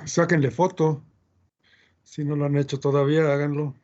Sáquenle foto. Si no lo han hecho todavía, háganlo.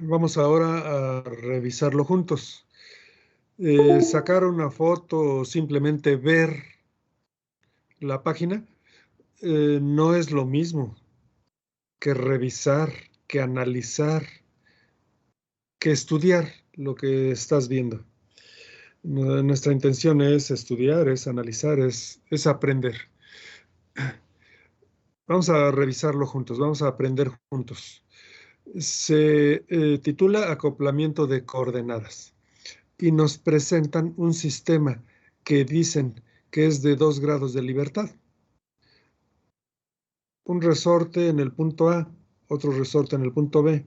Vamos ahora a revisarlo juntos. Sacar una foto o simplemente ver la página no es lo mismo que revisar, que analizar, que estudiar lo que estás viendo. Nuestra intención es estudiar, es analizar, es aprender. Vamos a revisarlo juntos, vamos a aprender juntos. Se titula Acoplamiento de coordenadas y nos presentan un sistema que dicen que es de 2 grados de libertad. Un resorte en el punto A, otro resorte en el punto B.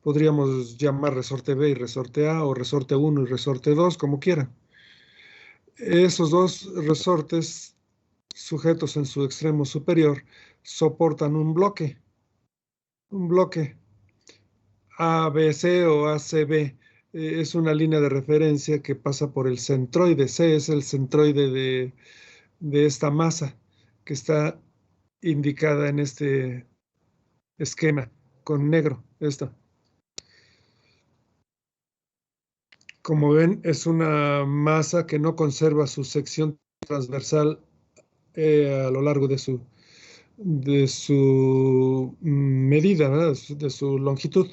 Podríamos llamar resorte B y resorte A, o resorte 1 y resorte 2, como quieran. Esos dos resortes sujetos en su extremo superior soportan un bloque ABC o ACB. Es una línea de referencia que pasa por el centroide. C es el centroide de esta masa que está indicada en este esquema con negro. Esta. Como ven, es una masa que no conserva su sección transversal a lo largo de su medida, ¿verdad? De su longitud.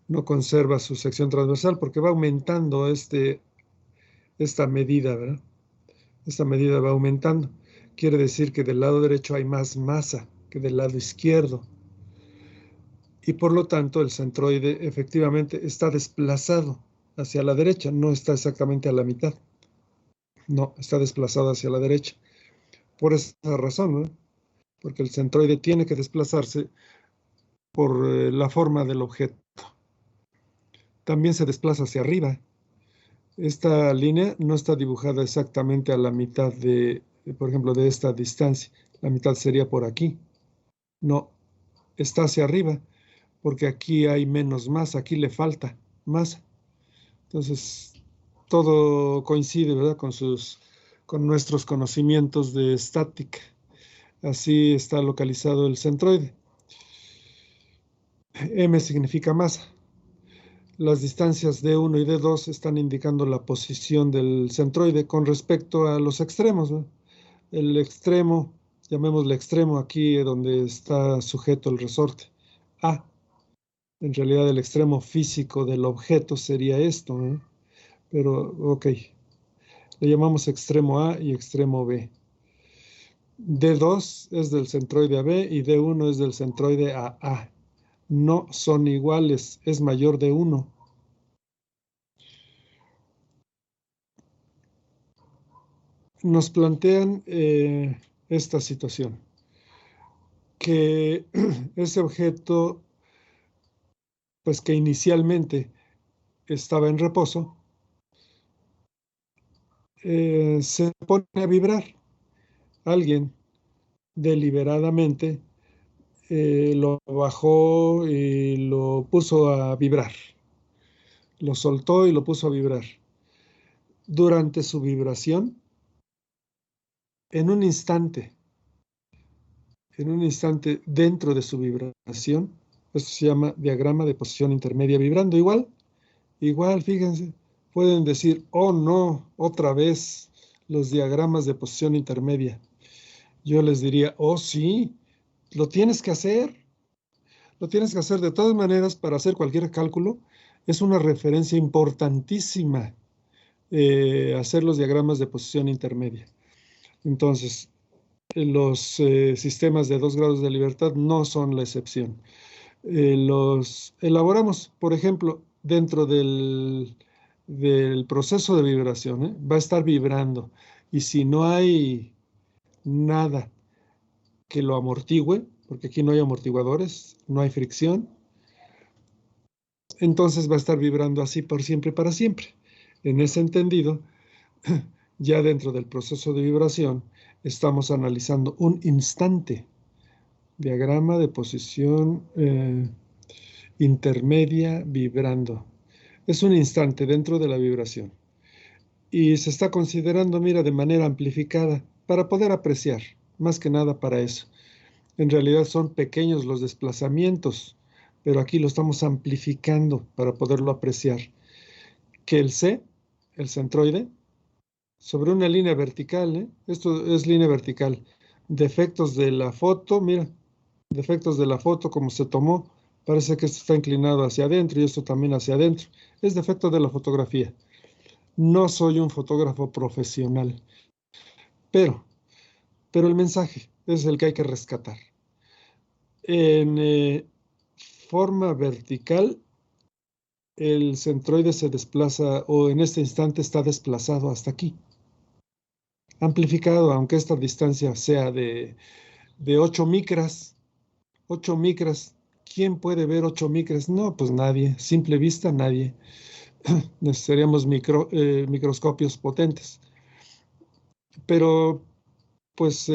No conserva su sección transversal porque va aumentando esta medida, ¿verdad? Esta medida va aumentando. Quiere decir que del lado derecho hay más masa que del lado izquierdo. Y por lo tanto el centroide efectivamente está desplazado hacia la derecha, no está exactamente a la mitad. No, está desplazado hacia la derecha. Por esa razón, ¿no? Porque el centroide tiene que desplazarse por la forma del objeto. También se desplaza hacia arriba. Esta línea no está dibujada exactamente a la mitad por ejemplo, de esta distancia. La mitad sería por aquí. No, está hacia arriba, porque aquí hay menos masa, aquí le falta masa. Entonces, todo coincide, ¿verdad? Con nuestros conocimientos de estática. Así está localizado el centroide. M significa masa. Las distancias D1 y D2 están indicando la posición del centroide con respecto a los extremos, ¿no? El extremo, llamémosle extremo aquí donde está sujeto el resorte A. En realidad el extremo físico del objeto sería esto, ¿no? Pero, ok, le llamamos extremo A y extremo B. D2 es del centroide a B y D1 es del centroide a A. No son iguales, es mayor de 1. Nos plantean esta situación, que ese objeto, pues que inicialmente estaba en reposo, se pone a vibrar. Alguien deliberadamente lo bajó y lo puso a vibrar. Lo soltó y lo puso a vibrar. Durante su vibración, en un instante dentro de su vibración, esto se llama diagrama de posición intermedia vibrando. Igual, fíjense, pueden decir, oh no, otra vez los diagramas de posición intermedia. Yo les diría, oh sí, lo tienes que hacer. Lo tienes que hacer de todas maneras para hacer cualquier cálculo. Es una referencia importantísima hacer los diagramas de posición intermedia. Entonces, los sistemas de 2 grados de libertad no son la excepción. Los elaboramos, por ejemplo, dentro del proceso de vibración, va a estar vibrando. Y si no hay nada que lo amortigüe, porque aquí no hay amortiguadores, no hay fricción, entonces va a estar vibrando así por siempre, para siempre. En ese entendido, ya dentro del proceso de vibración, estamos analizando un instante, diagrama de posición intermedia vibrando. Es un instante dentro de la vibración. Y se está considerando, mira, de manera amplificada, para poder apreciar, más que nada para eso. En realidad son pequeños los desplazamientos, pero aquí lo estamos amplificando para poderlo apreciar. Que el C, el centroide, sobre una línea vertical, esto es línea vertical, defectos de la foto, mira, defectos de la foto como se tomó, parece que esto está inclinado hacia adentro y esto también hacia adentro. Es defecto de la fotografía. No soy un fotógrafo profesional, pero el mensaje es el que hay que rescatar. En forma vertical, el centroide se desplaza, o en este instante está desplazado hasta aquí. Amplificado, aunque esta distancia sea de 8 micras. 8 micras ¿quién puede ver 8 micras? No, pues nadie. Simple vista, nadie. Necesitaríamos microscopios potentes. Pero, pues,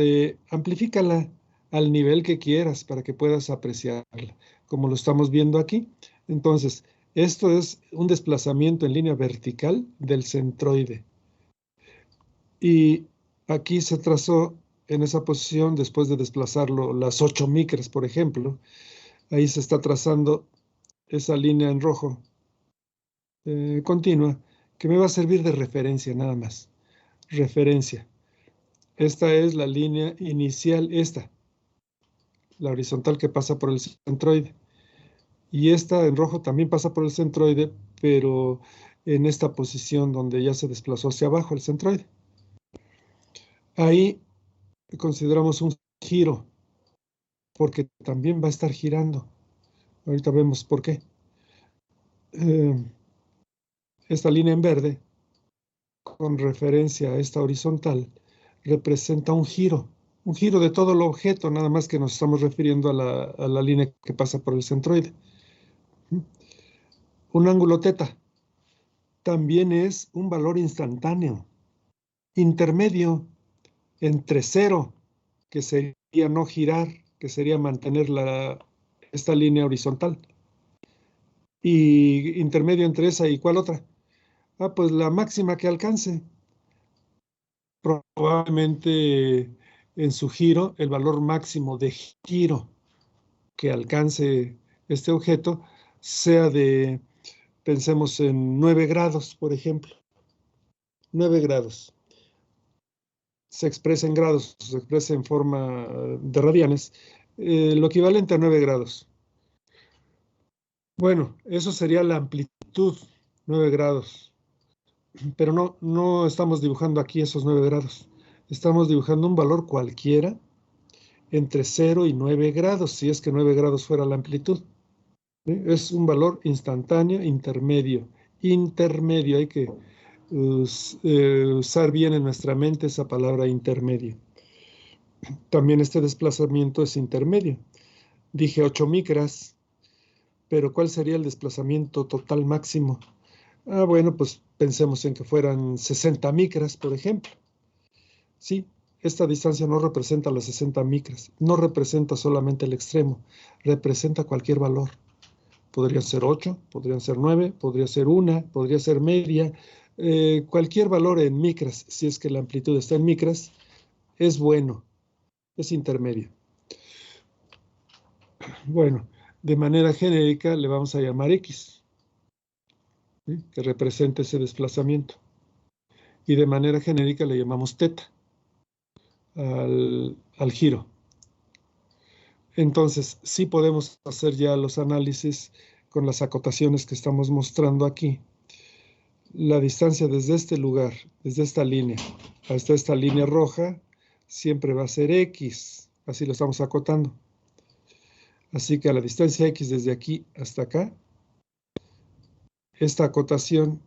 amplifícala al nivel que quieras para que puedas apreciarla, como lo estamos viendo aquí. Entonces, esto es un desplazamiento en línea vertical del centroide. Y aquí se trazó en esa posición, después de desplazarlo las 8 micras, por ejemplo, ahí se está trazando esa línea en rojo continua, que me va a servir de referencia nada más. Referencia. Esta es la línea inicial, la horizontal que pasa por el centroide. Y esta en rojo también pasa por el centroide, pero en esta posición donde ya se desplazó hacia abajo el centroide. Ahí consideramos un giro, porque también va a estar girando. Ahorita vemos por qué. Esta línea en verde, con referencia a esta horizontal, representa un giro de todo el objeto, nada más que nos estamos refiriendo a la línea que pasa por el centroide. Un ángulo teta también es un valor instantáneo, intermedio entre cero, que sería no girar, que sería mantener esta línea horizontal, y intermedio entre esa y ¿cuál otra? Ah, pues la máxima que alcance. Probablemente en su giro, el valor máximo de giro que alcance este objeto sea de, pensemos en 9 grados, por ejemplo. 9 grados. Se expresa en grados, se expresa en forma de radianes, lo equivalente a 9 grados. Bueno, eso sería la amplitud, 9 grados. Pero no estamos dibujando aquí esos 9 grados. Estamos dibujando un valor cualquiera entre 0 y 9 grados, si es que 9 grados fuera la amplitud. Es un valor instantáneo intermedio. Intermedio, hay que usar bien en nuestra mente esa palabra intermedio. También este desplazamiento es intermedio. Dije 8 micras, pero ¿cuál sería el desplazamiento total máximo? Ah, bueno, pues pensemos en que fueran 60 micras, por ejemplo. Sí, esta distancia no representa las 60 micras, no representa solamente el extremo, representa cualquier valor. Podrían ser 8, podrían ser 9, podría ser 1, podría ser media. Cualquier valor en micras, si es que la amplitud está en micras, es bueno, es intermedio. Bueno, de manera genérica le vamos a llamar X, ¿sí?, que representa ese desplazamiento. Y de manera genérica le llamamos teta al giro. Entonces, sí podemos hacer ya los análisis con las acotaciones que estamos mostrando aquí. La distancia desde este lugar, desde esta línea, hasta esta línea roja, siempre va a ser X. Así lo estamos acotando. Así que a la distancia X desde aquí hasta acá, esta acotación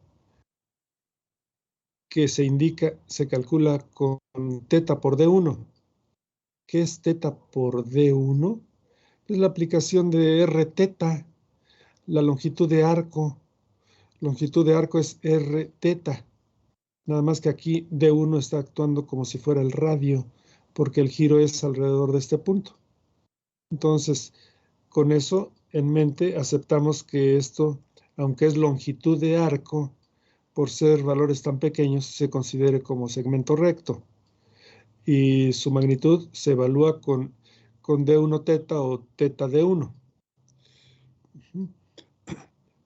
que se indica, se calcula con teta por D1. ¿Qué es teta por D1? Es la aplicación de R teta, la longitud de arco. Longitud de arco es R teta. Nada más que aquí D1 está actuando como si fuera el radio, porque el giro es alrededor de este punto. Entonces, con eso en mente, aceptamos que esto, aunque es longitud de arco, por ser valores tan pequeños, se considere como segmento recto. Y su magnitud se evalúa con D1 teta o teta D1.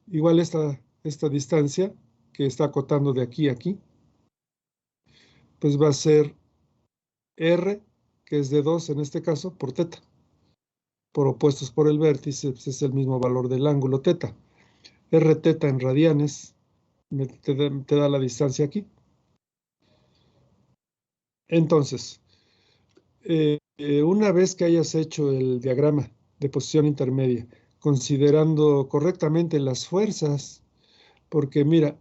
Igual esta distancia que está acotando de aquí a aquí, pues va a ser R, que es de 2 en este caso, por teta. Por opuestos por el vértice, pues es el mismo valor del ángulo teta. R teta en radianes te da la distancia aquí. Entonces, una vez que hayas hecho el diagrama de posición intermedia, considerando correctamente las fuerzas, porque mira,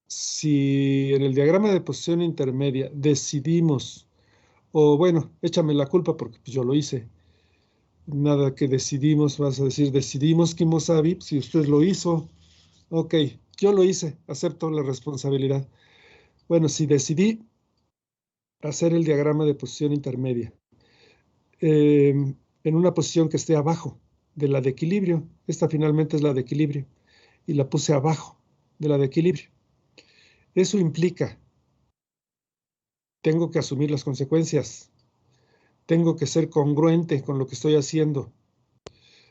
si en el diagrama de posición intermedia decidimos, o bueno, échame la culpa porque pues, yo lo hice, Nada que decidimos, vas a decir, decidimos Kimosabi, si usted lo hizo, ok, yo lo hice, acepto la responsabilidad. Bueno, si decidí hacer el diagrama de posición intermedia en una posición que esté abajo de la de equilibrio, esta finalmente es la de equilibrio, y la puse abajo de la de equilibrio. Eso implica, tengo que asumir las consecuencias, tengo que ser congruente con lo que estoy haciendo.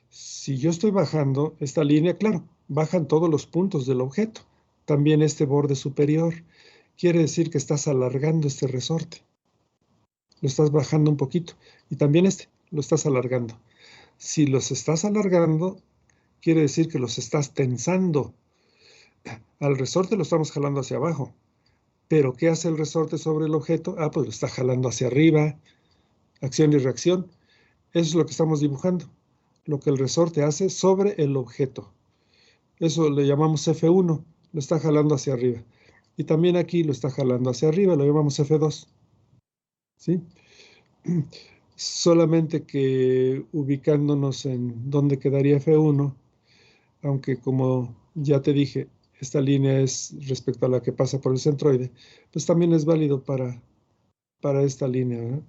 Si yo estoy bajando esta línea, claro, bajan todos los puntos del objeto, también este borde superior. Quiere decir que estás alargando este resorte. Lo estás bajando un poquito. Y también este, lo estás alargando. Si los estás alargando, quiere decir que los estás tensando. Al resorte lo estamos jalando hacia abajo. Pero ¿qué hace el resorte sobre el objeto? Ah, pues lo está jalando hacia arriba. Acción y reacción. Eso es lo que estamos dibujando. Lo que el resorte hace sobre el objeto. Eso le llamamos F1. Lo está jalando hacia arriba. Y también aquí lo está jalando hacia arriba. Lo llamamos F2. ¿Sí? Solamente que ubicándonos en dónde quedaría F1, aunque como ya te dije, esta línea es respecto a la que pasa por el centroide, pues también es válido para esta línea, ¿verdad?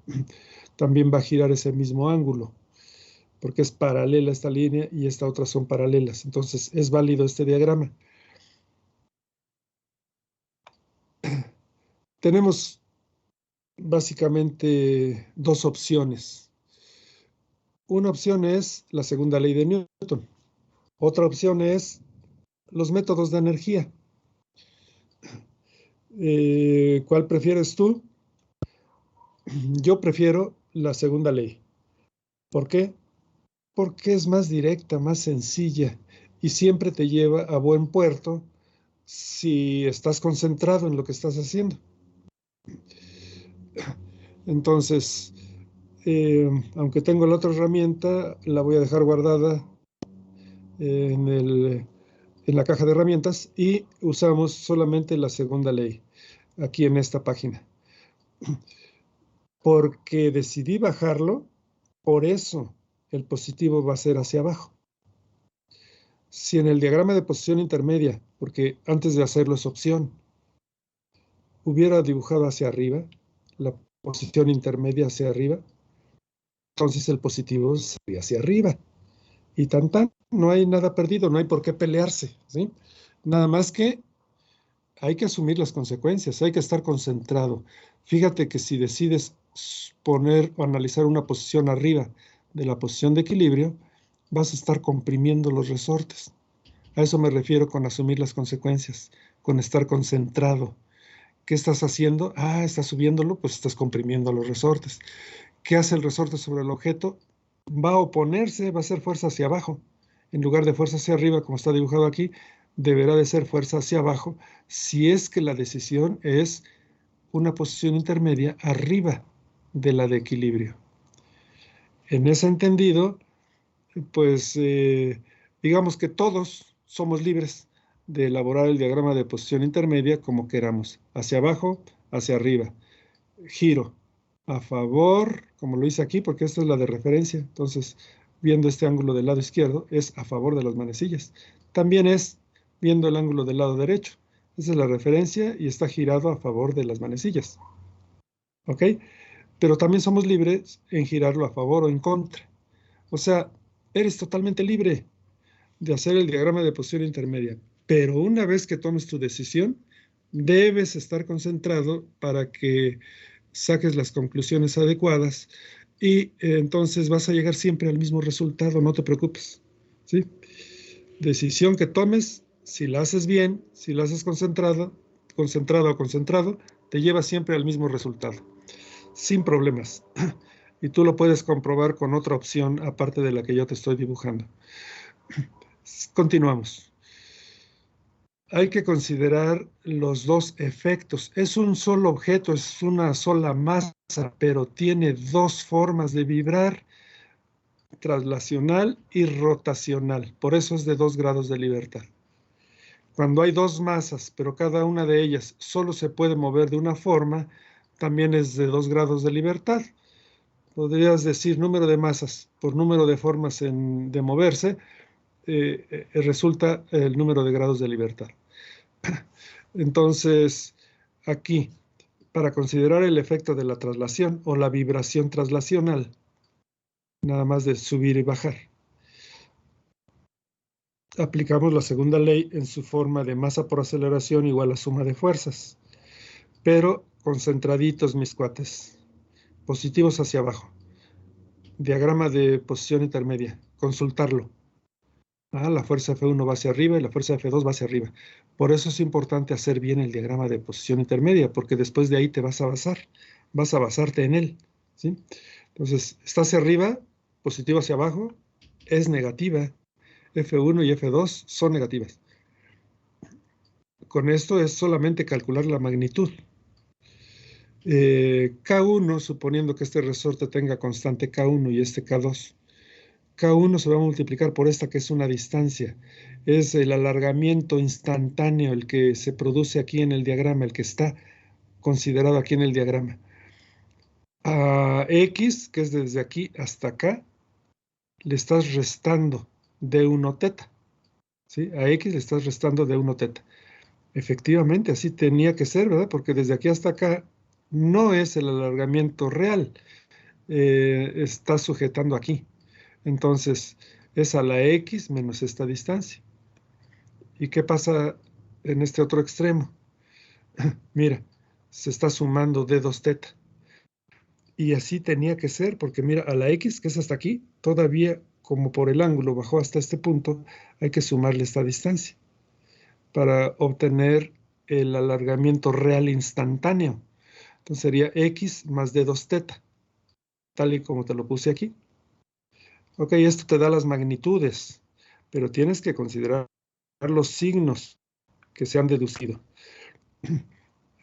También va a girar ese mismo ángulo, porque es paralela esta línea y esta otra son paralelas. Entonces es válido este diagrama. Tenemos básicamente dos opciones. Una opción es la segunda ley de Newton. Otra opción es los métodos de energía. ¿Cuál prefieres tú? Yo prefiero la segunda ley. ¿Por qué? Porque es más directa, más sencilla y siempre te lleva a buen puerto si estás concentrado en lo que estás haciendo. Entonces, aunque tengo la otra herramienta, la voy a dejar guardada en la caja de herramientas y usamos solamente la segunda ley aquí en esta página. Porque decidí bajarlo, por eso el positivo va a ser hacia abajo. Si en el diagrama de posición intermedia, porque antes de hacerlo es opción, hubiera dibujado hacia arriba, la posición intermedia hacia arriba, entonces el positivo sería hacia arriba. Y tan, no hay nada perdido, no hay por qué pelearse, ¿sí? Nada más que hay que asumir las consecuencias, hay que estar concentrado. Fíjate que si decides poner o analizar una posición arriba de la posición de equilibrio, vas a estar comprimiendo los resortes. A eso me refiero con asumir las consecuencias, con estar concentrado. ¿Qué estás haciendo? Ah, estás subiéndolo, pues estás comprimiendo los resortes. ¿Qué hace el resorte sobre el objeto? Va a oponerse, va a ser fuerza hacia abajo. En lugar de fuerza hacia arriba, como está dibujado aquí, deberá de ser fuerza hacia abajo si es que la decisión es una posición intermedia arriba de la de equilibrio. En ese entendido, pues digamos que todos somos libres de elaborar el diagrama de posición intermedia como queramos, hacia abajo, hacia arriba, giro, a favor, como lo hice aquí, porque esta es la de referencia, entonces viendo este ángulo del lado izquierdo es a favor de las manecillas, también es viendo el ángulo del lado derecho, esa es la referencia y está girado a favor de las manecillas, ¿ok? Pero también somos libres en girarlo a favor o en contra, o sea, eres totalmente libre de hacer el diagrama de posición intermedia, pero una vez que tomes tu decisión, debes estar concentrado para que saques las conclusiones adecuadas y entonces vas a llegar siempre al mismo resultado, no te preocupes, ¿sí? Decisión que tomes, si la haces bien, si la haces concentrado o concentrado, te lleva siempre al mismo resultado, sin problemas. Y tú lo puedes comprobar con otra opción aparte de la que yo te estoy dibujando. Continuamos. Hay que considerar los dos efectos. Es un solo objeto, es una sola masa, pero tiene dos formas de vibrar, traslacional y rotacional. Por eso es de 2 grados de libertad. Cuando hay dos masas, pero cada una de ellas solo se puede mover de una forma, también es de 2 grados de libertad. podrías decir número de masas por número de formas de moverse, resulta el número de grados de libertad. Entonces, aquí, para considerar el efecto de la traslación o la vibración traslacional, nada más de subir y bajar, aplicamos la segunda ley en su forma de masa por aceleración igual a suma de fuerzas, pero concentraditos, mis cuates, positivos hacia abajo. Diagrama de posición intermedia, consultarlo. La fuerza F1 va hacia arriba y la fuerza F2 va hacia arriba. Por eso es importante hacer bien el diagrama de posición intermedia, porque después de ahí te vas a basarte en él, ¿sí? Entonces, está hacia arriba, positivo hacia abajo, es negativa. F1 y F2 son negativas. Con esto es solamente calcular la magnitud. K1, suponiendo que este resorte tenga constante K1 y este K2, K1 se va a multiplicar por esta que es una distancia. Es el alargamiento instantáneo el que se produce aquí en el diagrama, el que está considerado aquí en el diagrama. A X, que es desde aquí hasta acá, le estás restando D1 teta. ¿Sí? A X le estás restando D1 teta. Efectivamente, así tenía que ser, ¿verdad? Porque desde aquí hasta acá no es el alargamiento real. Está sujetando aquí. Entonces, es a la X menos esta distancia. ¿Y qué pasa en este otro extremo? Mira, se está sumando D2 teta. Y así tenía que ser, porque mira, a la X, que es hasta aquí, todavía como por el ángulo bajó hasta este punto, hay que sumarle esta distancia para obtener el alargamiento real instantáneo. Entonces sería X más D2 teta, tal y como te lo puse aquí. Ok, esto te da las magnitudes, pero tienes que considerar los signos que se han deducido.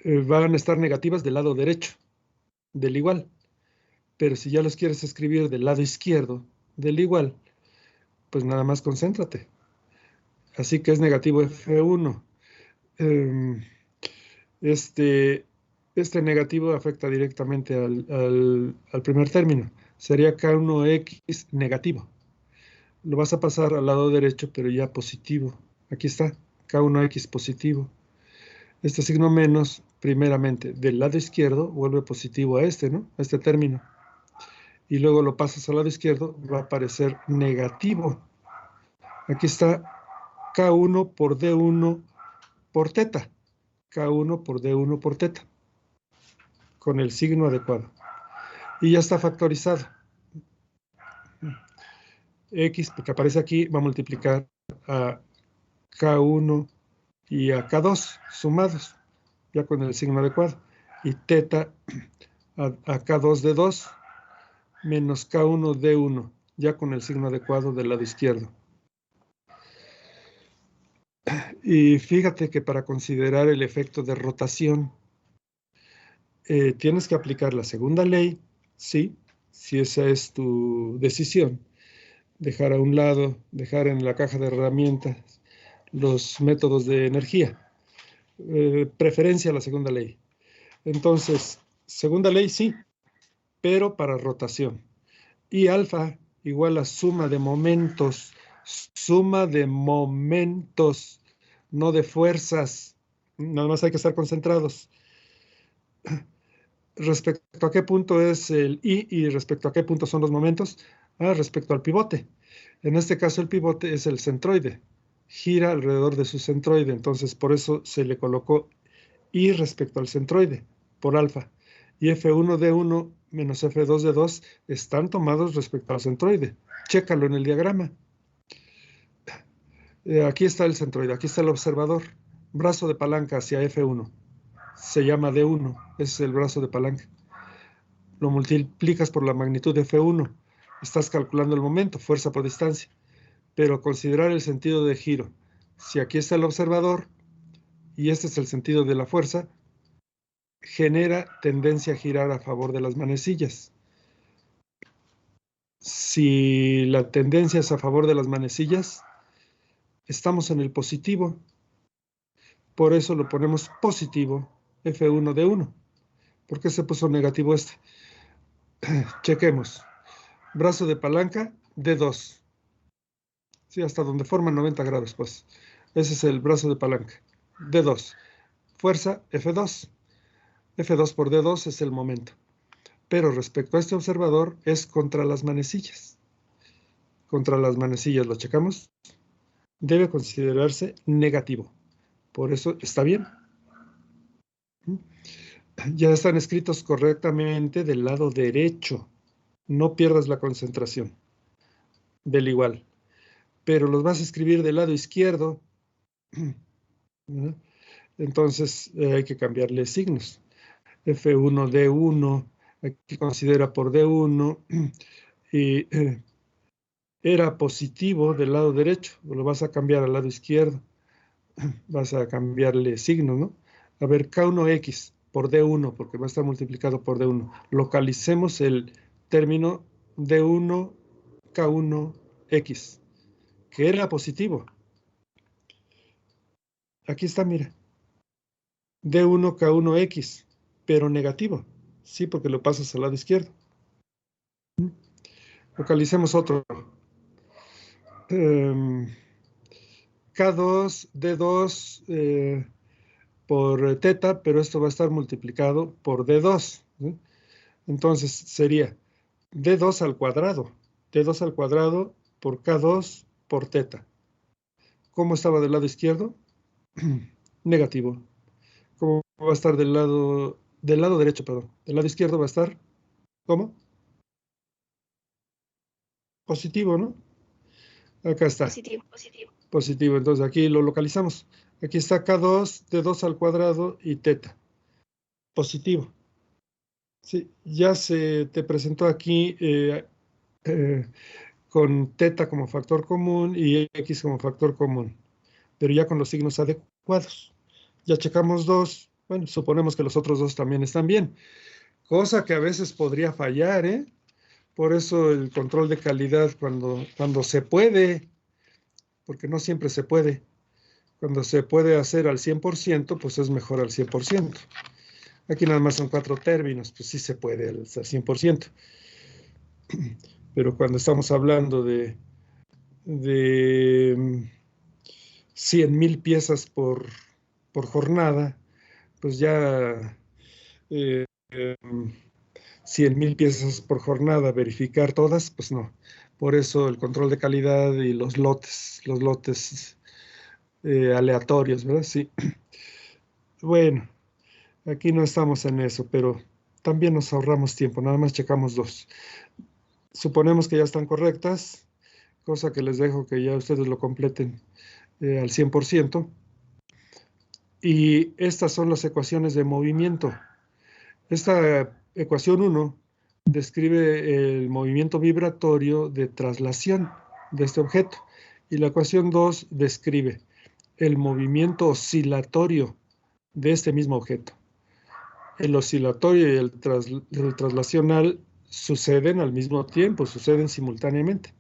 Van a estar negativas del lado derecho, del igual. Pero si ya los quieres escribir del lado izquierdo, del igual, pues nada más concéntrate. Así que es negativo F1. Este negativo afecta directamente al primer término. Sería K1X negativo. Lo vas a pasar al lado derecho, pero ya positivo. Aquí está, K1X positivo. Este signo menos, primeramente, del lado izquierdo, vuelve positivo a este, ¿no? A este término. Y luego lo pasas al lado izquierdo, va a aparecer negativo. Aquí está K1 por D1 por teta. K1 por D1 por teta. Con el signo adecuado. Y ya está factorizado. X, que aparece aquí, va a multiplicar a K1 y a K2 sumados, ya con el signo adecuado. Y teta a K2 de 2 menos K1 D1, ya con el signo adecuado del lado izquierdo. Y fíjate que para considerar el efecto de rotación, tienes que aplicar la segunda ley, sí, si esa es tu decisión. Dejar a un lado, dejar en la caja de herramientas los métodos de energía. Preferencia a la segunda ley. Entonces, segunda ley sí, pero para rotación. Y alfa igual a suma de momentos, no de fuerzas. Nada más hay que estar concentrados. ¿Respecto a qué punto es el I y respecto a qué punto son los momentos? Respecto al pivote. En este caso el pivote es el centroide. Gira alrededor de su centroide, entonces por eso se le colocó I respecto al centroide, por alfa. Y F1D1 menos F2D2 están tomados respecto al centroide. Chécalo en el diagrama. Aquí está el centroide, aquí está el observador. Brazo de palanca hacia F1. Se llama D1, es el brazo de palanca. Lo multiplicas por la magnitud de F1. Estás calculando el momento, fuerza por distancia. Pero considerar el sentido de giro. Si aquí está el observador y este es el sentido de la fuerza, genera tendencia a girar a favor de las manecillas. Si la tendencia es a favor de las manecillas, estamos en el positivo. Por eso lo ponemos positivo, F1D1. ¿Por qué se puso negativo este? chequemos. Brazo de palanca, D2. Sí, hasta donde forman 90 grados, pues. Ese es el brazo de palanca. D2. Fuerza, F2. F2 por D2 es el momento. Pero respecto a este observador, es contra las manecillas. Contra las manecillas, ¿lo checamos? Debe considerarse negativo. Por eso está bien. Ya están escritos correctamente del lado derecho. No pierdas la concentración. Del igual. Pero los vas a escribir del lado izquierdo. ¿No? Entonces hay que cambiarle signos. F1, D1, aquí considera por D1, y era positivo del lado derecho, lo vas a cambiar al lado izquierdo, vas a cambiarle signo, ¿no? A ver, K1X por D1, porque va a estar multiplicado por D1. Localicemos el término D1, K1X, que era positivo. Aquí está, mira. D1, K1X, pero negativo. Sí, porque lo pasas al lado izquierdo. Localicemos otro. K2, D2 por teta, pero esto va a estar multiplicado por D2. ¿Sí? Entonces sería D2 al cuadrado. D2 al cuadrado por K2 por teta. ¿Cómo estaba del lado izquierdo? Negativo. ¿Cómo va a estar del lado derecho, perdón? Del lado izquierdo va a estar, ¿cómo? Positivo, ¿no? Acá está. Positivo, positivo. Positivo. Entonces aquí lo localizamos. Aquí está K2, D2 al cuadrado y teta. Positivo. Sí, ya se te presentó aquí eh, con teta como factor común y x como factor común, pero ya con los signos adecuados. Ya checamos dos, bueno, suponemos que los otros dos también están bien, cosa que a veces podría fallar, ¿eh? Por eso el control de calidad cuando se puede, porque no siempre se puede, cuando se puede hacer al 100%, pues es mejor al 100%. Aquí nada más son 4 términos, pues sí se puede al 100%. Pero cuando estamos hablando de 100,000 piezas por jornada, pues ya 100,000 piezas por jornada, verificar todas, pues no. Por eso el control de calidad y los lotes aleatorios, ¿verdad? Sí. Bueno, aquí no estamos en eso, pero también nos ahorramos tiempo, nada más checamos dos. Suponemos que ya están correctas, cosa que les dejo que ya ustedes lo completen al 100%. Y estas son las ecuaciones de movimiento. Esta ecuación 1 describe el movimiento vibratorio de traslación de este objeto. Y la ecuación 2 describe el movimiento oscilatorio de este mismo objeto. El oscilatorio y el traslacional suceden al mismo tiempo, suceden simultáneamente.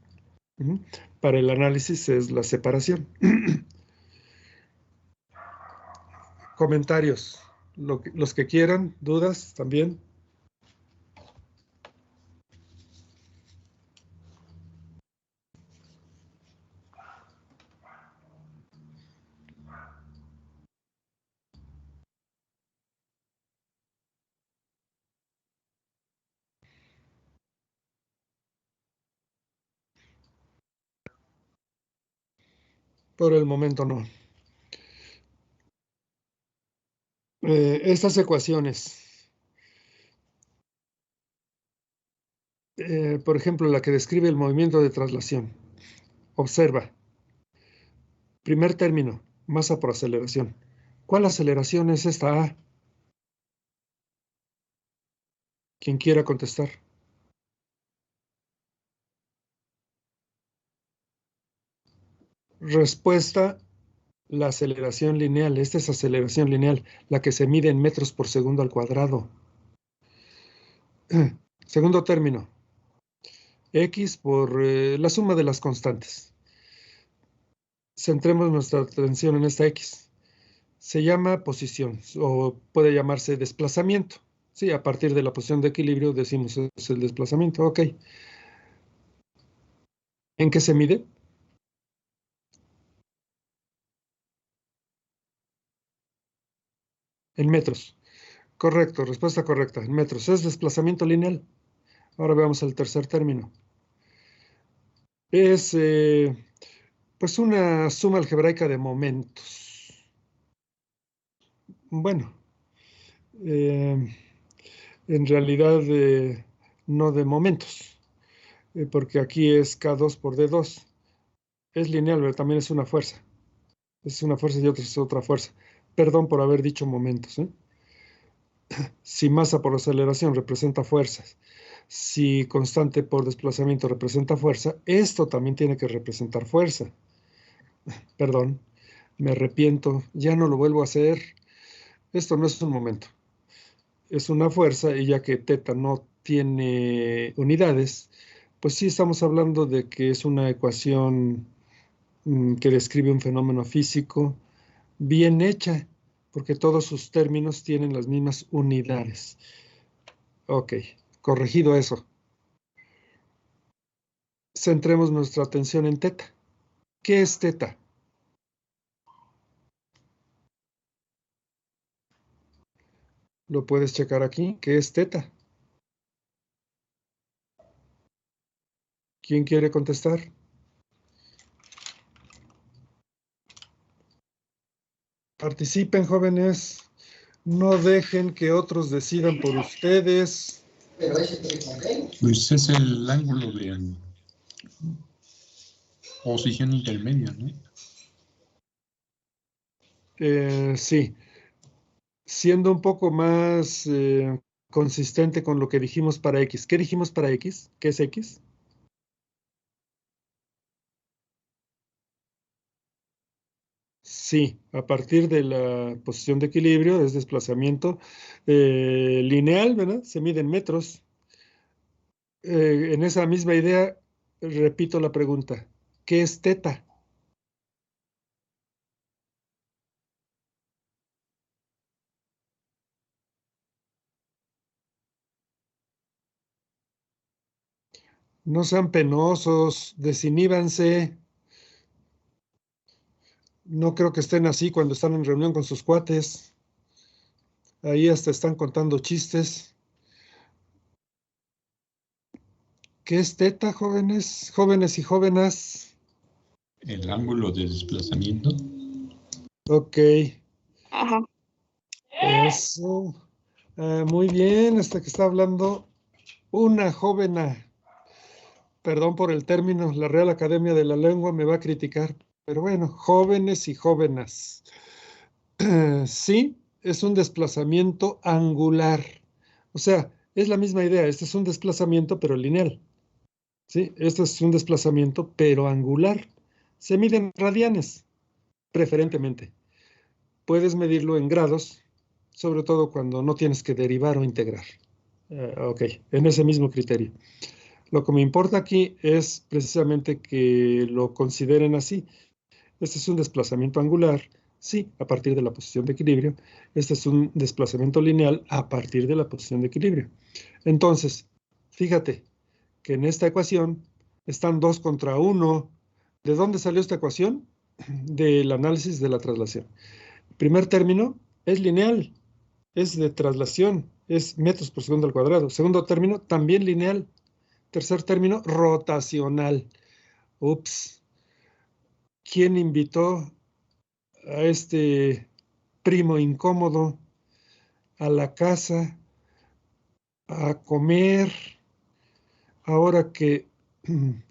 Para el análisis es la separación. Comentarios, los que quieran, dudas también. Por el momento no. Estas ecuaciones, por ejemplo, la que describe el movimiento de traslación. Observa, primer término, masa por aceleración. ¿Cuál aceleración es esta A? Quien quiera contestar. Respuesta, la aceleración lineal. Esta es aceleración lineal, la que se mide en metros por segundo al cuadrado. Segundo término, X por la suma de las constantes. Centremos nuestra atención en esta X. Se llama posición o puede llamarse desplazamiento. Sí, a partir de la posición de equilibrio decimos es el desplazamiento. Ok. ¿En qué se mide? En metros. Correcto, respuesta correcta. En metros. Es desplazamiento lineal. Ahora veamos el tercer término. Es pues una suma algebraica de momentos. Bueno, eh, en realidad no de momentos, porque aquí es K2 por D2. Es lineal, pero también es una fuerza. Es una fuerza y otra es otra fuerza. Perdón por haber dicho momentos, ¿eh? Si masa por aceleración representa fuerzas, si constante por desplazamiento representa fuerza, esto también tiene que representar fuerza. Perdón, me arrepiento, ya no lo vuelvo a hacer. Esto no es un momento, es una fuerza y ya que teta no tiene unidades, pues sí estamos hablando de que es una ecuación que describe un fenómeno físico bien hecha, porque todos sus términos tienen las mismas unidades. Ok, corregido eso. Centremos nuestra atención en teta. ¿Qué es teta? Lo puedes checar aquí. ¿Qué es teta? ¿Quién quiere contestar? Participen, jóvenes. No dejen que otros decidan por ustedes. Pues es el ángulo de posición intermedia, ¿no? Sí, siendo un poco más consistente con lo que dijimos para X. ¿Qué dijimos para X? ¿Qué es X? Sí, a partir de la posición de equilibrio es desplazamiento lineal, ¿verdad? Se mide en metros. En esa misma idea, repito la pregunta. ¿Qué es teta? No sean penosos, desiníbanse. No creo que estén así cuando están en reunión con sus cuates. Ahí hasta están contando chistes. ¿Qué es teta, jóvenes? Jóvenes y jóvenes. El ángulo de desplazamiento. Ok, Ajá. eso. Muy bien, hasta que está hablando una jovena. Perdón por el término, la Real Academia de la Lengua me va a criticar. Pero bueno, jóvenes y jóvenes. Sí, es un desplazamiento angular. O sea, es la misma idea. Este es un desplazamiento, pero lineal. ¿Sí? Este es un desplazamiento, pero angular. Se mide en radianes, preferentemente. Puedes medirlo en grados, sobre todo cuando no tienes que derivar o integrar. Ok, en ese mismo criterio. Lo que me importa aquí es precisamente que lo consideren así. Este es un desplazamiento angular, sí, a partir de la posición de equilibrio. Este es un desplazamiento lineal a partir de la posición de equilibrio. Entonces, fíjate que en esta ecuación están 2 contra 1. ¿De dónde salió esta ecuación? Del análisis de la traslación. Primer término es lineal, es de traslación, es metros por segundo al cuadrado. Segundo término, también lineal. Tercer término, rotacional. Ups. ¿Quién invitó a este primo incómodo a la casa a comer ahora que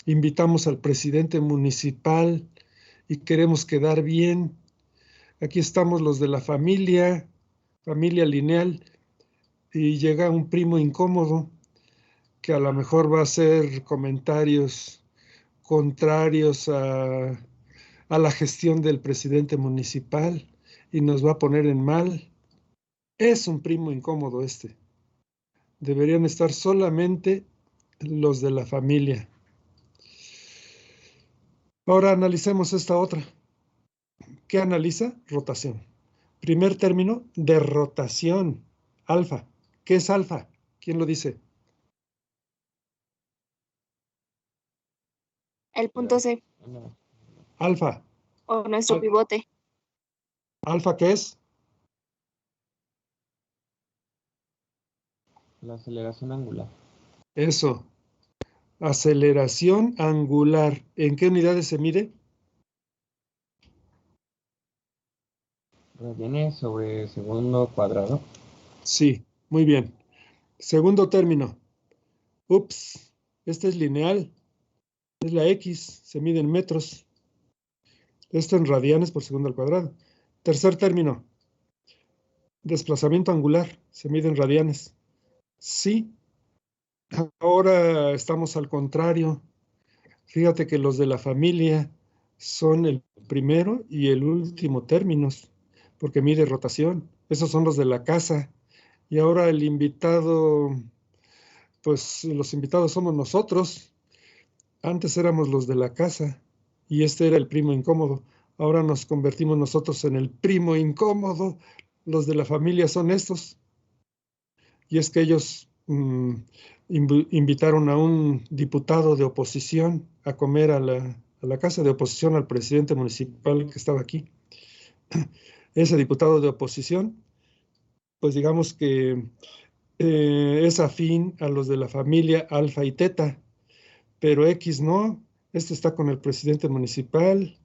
invitamos al presidente municipal y queremos quedar bien? Aquí estamos los de la familia, familia lineal, y llega un primo incómodo que a lo mejor va a hacer comentarios contrarios a la gestión del presidente municipal y nos va a poner en mal. Es un primo incómodo este. Deberían estar solamente los de la familia. Ahora analicemos esta otra. ¿Qué analiza? Rotación. Primer término de rotación, alfa. ¿Qué es alfa? ¿Quién lo dice? El punto C Alfa. o nuestro pivote. ¿Alfa qué es? La aceleración angular. Eso. Aceleración angular. ¿En qué unidades se mide? Radianes sobre segundo cuadrado. Sí, muy bien. Segundo término. Ups, este es lineal. Es la X, se mide en metros. Esto en radianes por segundo al cuadrado. Tercer término. Desplazamiento angular, se mide en radianes. Sí, ahora estamos al contrario. Fíjate que los de la familia son el primero y el último términos, porque mide rotación. Esos son los de la casa. Y ahora el invitado, pues los invitados somos nosotros. Antes éramos los de la casa y este era el primo incómodo. Ahora nos convertimos nosotros en el primo incómodo. Los de la familia son estos. Y es que ellos invitaron a un diputado de oposición a comer a la casa de oposición al presidente municipal que estaba aquí. Ese diputado de oposición, pues digamos que es afín a los de la familia Alfa y Teta, pero X no. Este está con el presidente municipal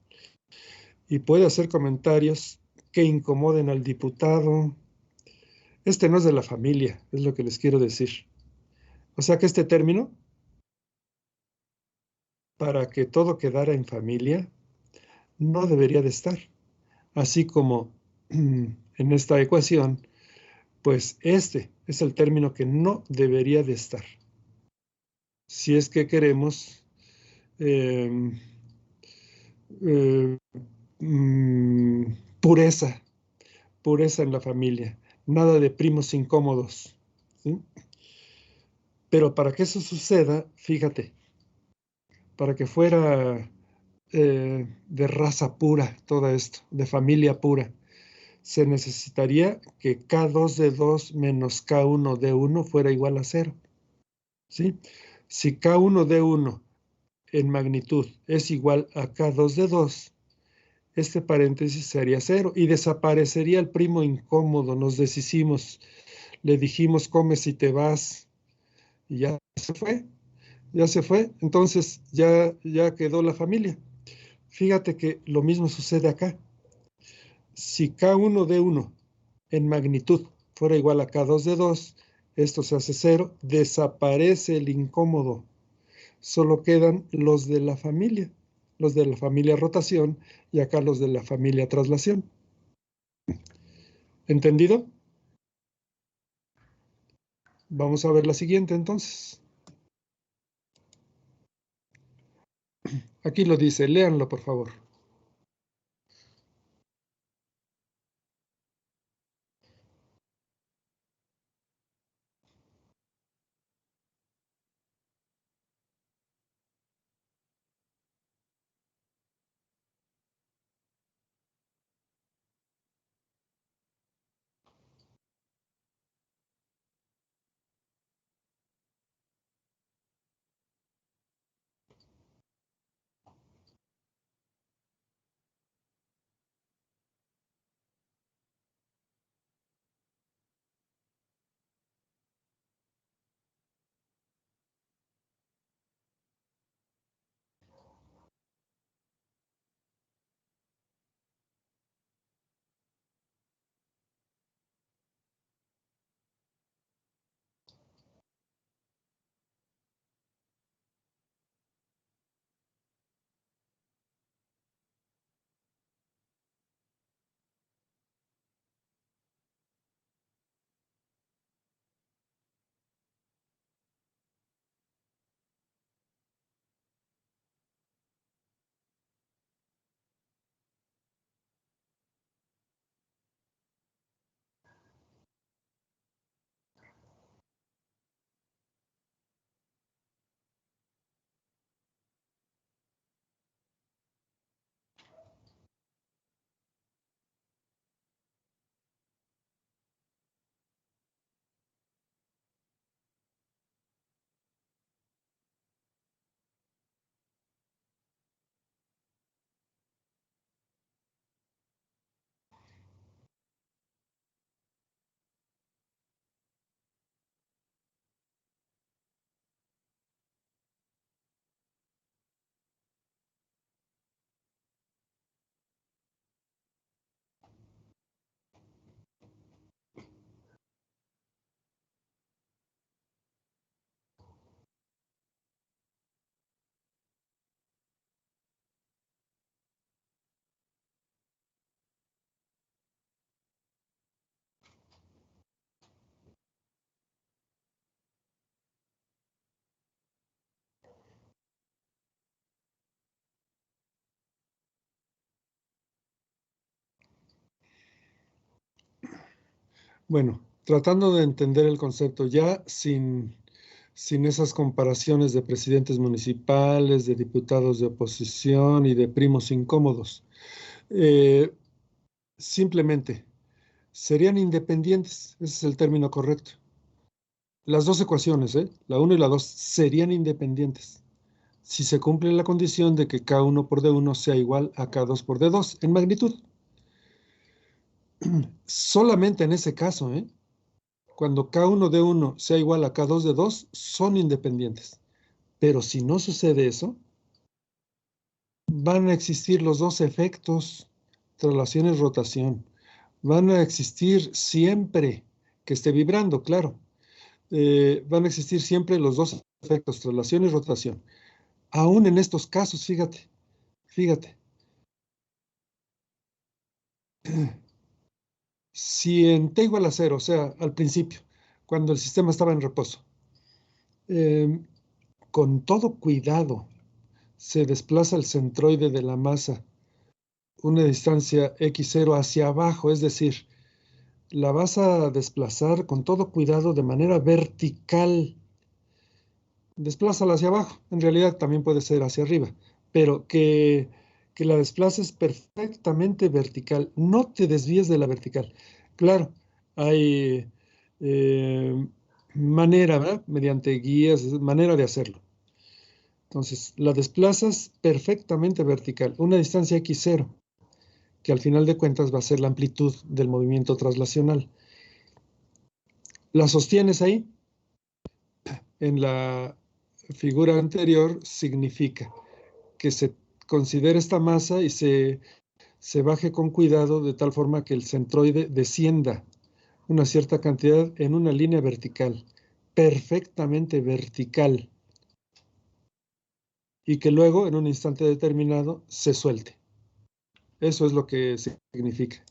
y puede hacer comentarios que incomoden al diputado. Este no es de la familia, es lo que les quiero decir. O sea que este término, para que todo quedara en familia, no debería de estar. Así como en esta ecuación, pues este es el término que no debería de estar. Si es que queremos eh, eh, mm, pureza, pureza en la familia, nada de primos incómodos. ¿Sí? Pero para que eso suceda, fíjate, para que fuera de raza pura todo esto, de familia pura, se necesitaría que K2 de 2 menos K1 de 1 fuera igual a 0. ¿Sí? Si K1 de 1 en magnitud es igual a K2 de 2, este paréntesis sería 0 y desaparecería el primo incómodo. Nos deshicimos, le dijimos come si te vas y ya se fue, ya se fue. Entonces ya quedó la familia. Fíjate que lo mismo sucede acá. Si K1 de 1 en magnitud fuera igual a K2 de 2, esto se hace 0, desaparece el incómodo. Solo quedan los de la familia rotación y acá los de la familia traslación. ¿Entendido? Vamos a ver la siguiente entonces. Aquí lo dice, léanlo por favor. Bueno, tratando de entender el concepto ya sin esas comparaciones de presidentes municipales, de diputados de oposición y de primos incómodos. Simplemente, serían independientes, ese es el término correcto. Las dos ecuaciones, la 1 y la 2, serían independientes si se cumple la condición de que K1 por D1 sea igual a K2 por D2 en magnitud. Solamente en ese caso, cuando K1D1 sea igual a K2D2, son independientes. Pero si no sucede eso, van a existir los dos efectos, traslación y rotación. Van a existir siempre que esté vibrando, claro. Van a existir siempre los dos efectos, traslación y rotación. Aún en estos casos, fíjate. Si en T igual a 0, o sea, al principio, cuando el sistema estaba en reposo, con todo cuidado se desplaza el centroide de la masa una distancia x0 hacia abajo, es decir, la vas a desplazar con todo cuidado de manera vertical. Desplázala hacia abajo, en realidad también puede ser hacia arriba, pero que la desplaces perfectamente vertical, no te desvíes de la vertical. Claro, hay manera, ¿verdad? Mediante guías, manera de hacerlo. Entonces, la desplazas perfectamente vertical, una distancia x0, que al final de cuentas va a ser la amplitud del movimiento traslacional. La sostienes ahí. En la figura anterior significa que se considere esta masa y se baje con cuidado de tal forma que el centroide descienda una cierta cantidad en una línea vertical, perfectamente vertical, y que luego en un instante determinado se suelte. Eso es lo que significa.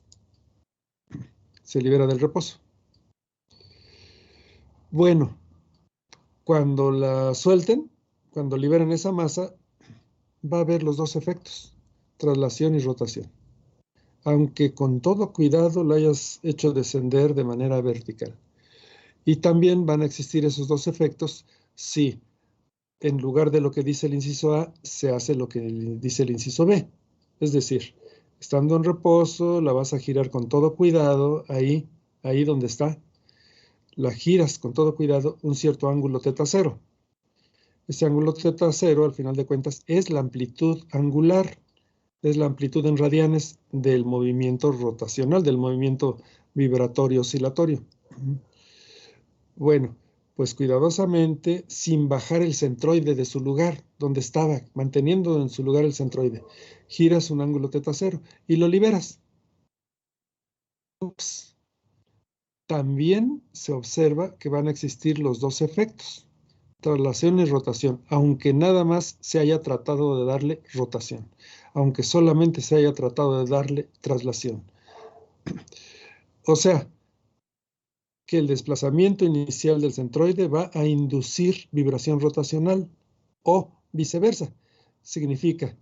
Se libera del reposo. Bueno, cuando la suelten, cuando liberen esa masa, va a haber los dos efectos, traslación y rotación, aunque con todo cuidado la hayas hecho descender de manera vertical. Y también van a existir esos dos efectos si en lugar de lo que dice el inciso A, se hace lo que dice el inciso B. Es decir, estando en reposo, la vas a girar con todo cuidado, ahí donde está. La giras con todo cuidado un cierto ángulo θ0. Ese ángulo θ0, al final de cuentas, es la amplitud angular, es la amplitud en radianes del movimiento rotacional, del movimiento vibratorio oscilatorio. Bueno, pues cuidadosamente, sin bajar el centroide de su lugar, donde estaba, manteniendo en su lugar el centroide, giras un ángulo θ0 y lo liberas. Ups. También se observa que van a existir los dos efectos, traslación y rotación, aunque nada más se haya tratado de darle rotación, aunque solamente se haya tratado de darle traslación. O sea, que el desplazamiento inicial del centroide va a inducir vibración rotacional o viceversa. Significa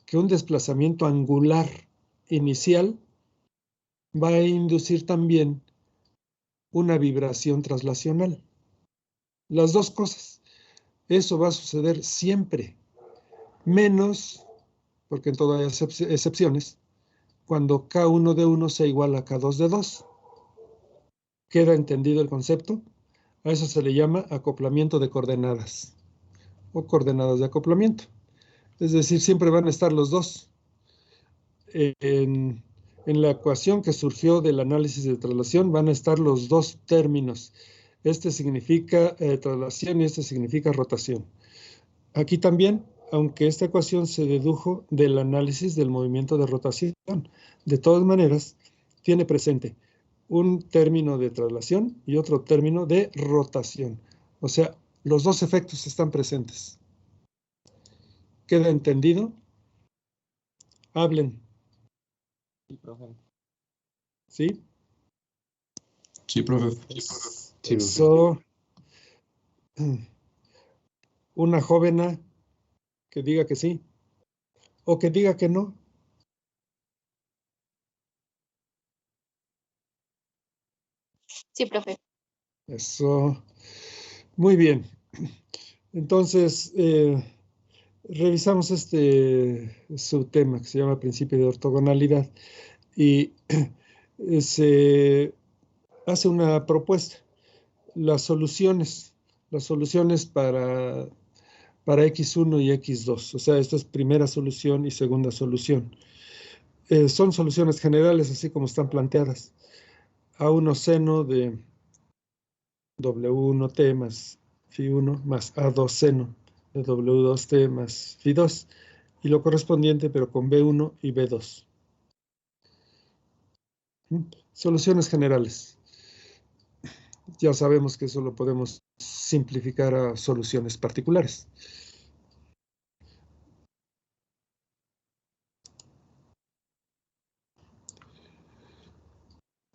que un desplazamiento angular inicial va a inducir también una vibración traslacional. Las dos cosas. Eso va a suceder siempre, menos, porque en todo hay excepciones, cuando K1D1 sea igual a K2D2. ¿Queda entendido el concepto? A eso se le llama acoplamiento de coordenadas o coordenadas de acoplamiento. Es decir, siempre van a estar los dos. En la ecuación que surgió del análisis de traslación van a estar los dos términos. Este significa traslación y este significa rotación. Aquí también, aunque esta ecuación se dedujo del análisis del movimiento de rotación, de todas maneras, tiene presente un término de traslación y otro término de rotación. O sea, los dos efectos están presentes. ¿Queda entendido? Hablen. Sí, profe. ¿Sí? Sí, profe. Sí, Eso. Una joven que diga que sí o que diga que no. Sí, profe. Eso. Muy bien. Entonces, revisamos este subtema que se llama principio de ortogonalidad y se hace una propuesta. Las soluciones para X1 y X2. O sea, esta es primera solución y segunda solución. Son soluciones generales, así como están planteadas. A1 seno de W1T más Phi1 más A2 seno de W2T más Phi2 y lo correspondiente, pero con B1 y B2. Soluciones generales. Ya sabemos que eso lo podemos simplificar a soluciones particulares.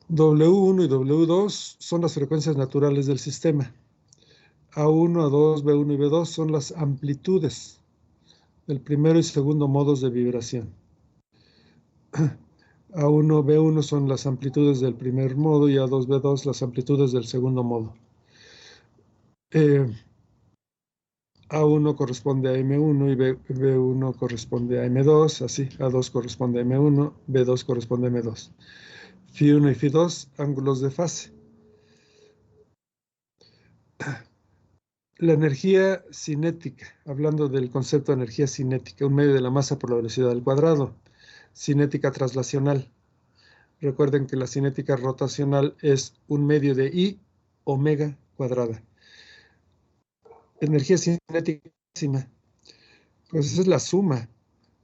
W1 y W2 son las frecuencias naturales del sistema. A1, A2, B1 y B2 son las amplitudes del primero y segundo modos de vibración. A1, B1 son las amplitudes del primer modo y A2, B2 las amplitudes del segundo modo. A1 corresponde a M1 y B1 corresponde a M2, así, A2 corresponde a M1, B2 corresponde a M2. Φ1 y Φ2, ángulos de fase. La energía cinética, hablando del concepto de energía cinética, un medio de la masa por la velocidad al cuadrado. Cinética translacional. Recuerden que la cinética rotacional es un medio de I omega cuadrada. Energía cinética máxima. Pues esa es la suma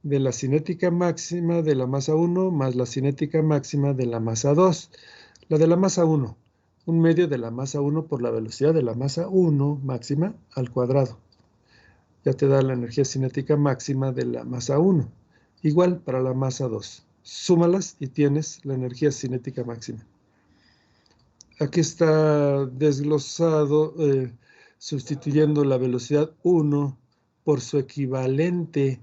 de la cinética máxima de la masa 1 más la cinética máxima de la masa 2. La de la masa 1, un medio de la masa 1 por la velocidad de la masa 1 máxima al cuadrado. Ya te da la energía cinética máxima de la masa 1. Igual para la masa 2. Súmalas y tienes la energía cinética máxima. Aquí está desglosado sustituyendo la velocidad 1 por su equivalente.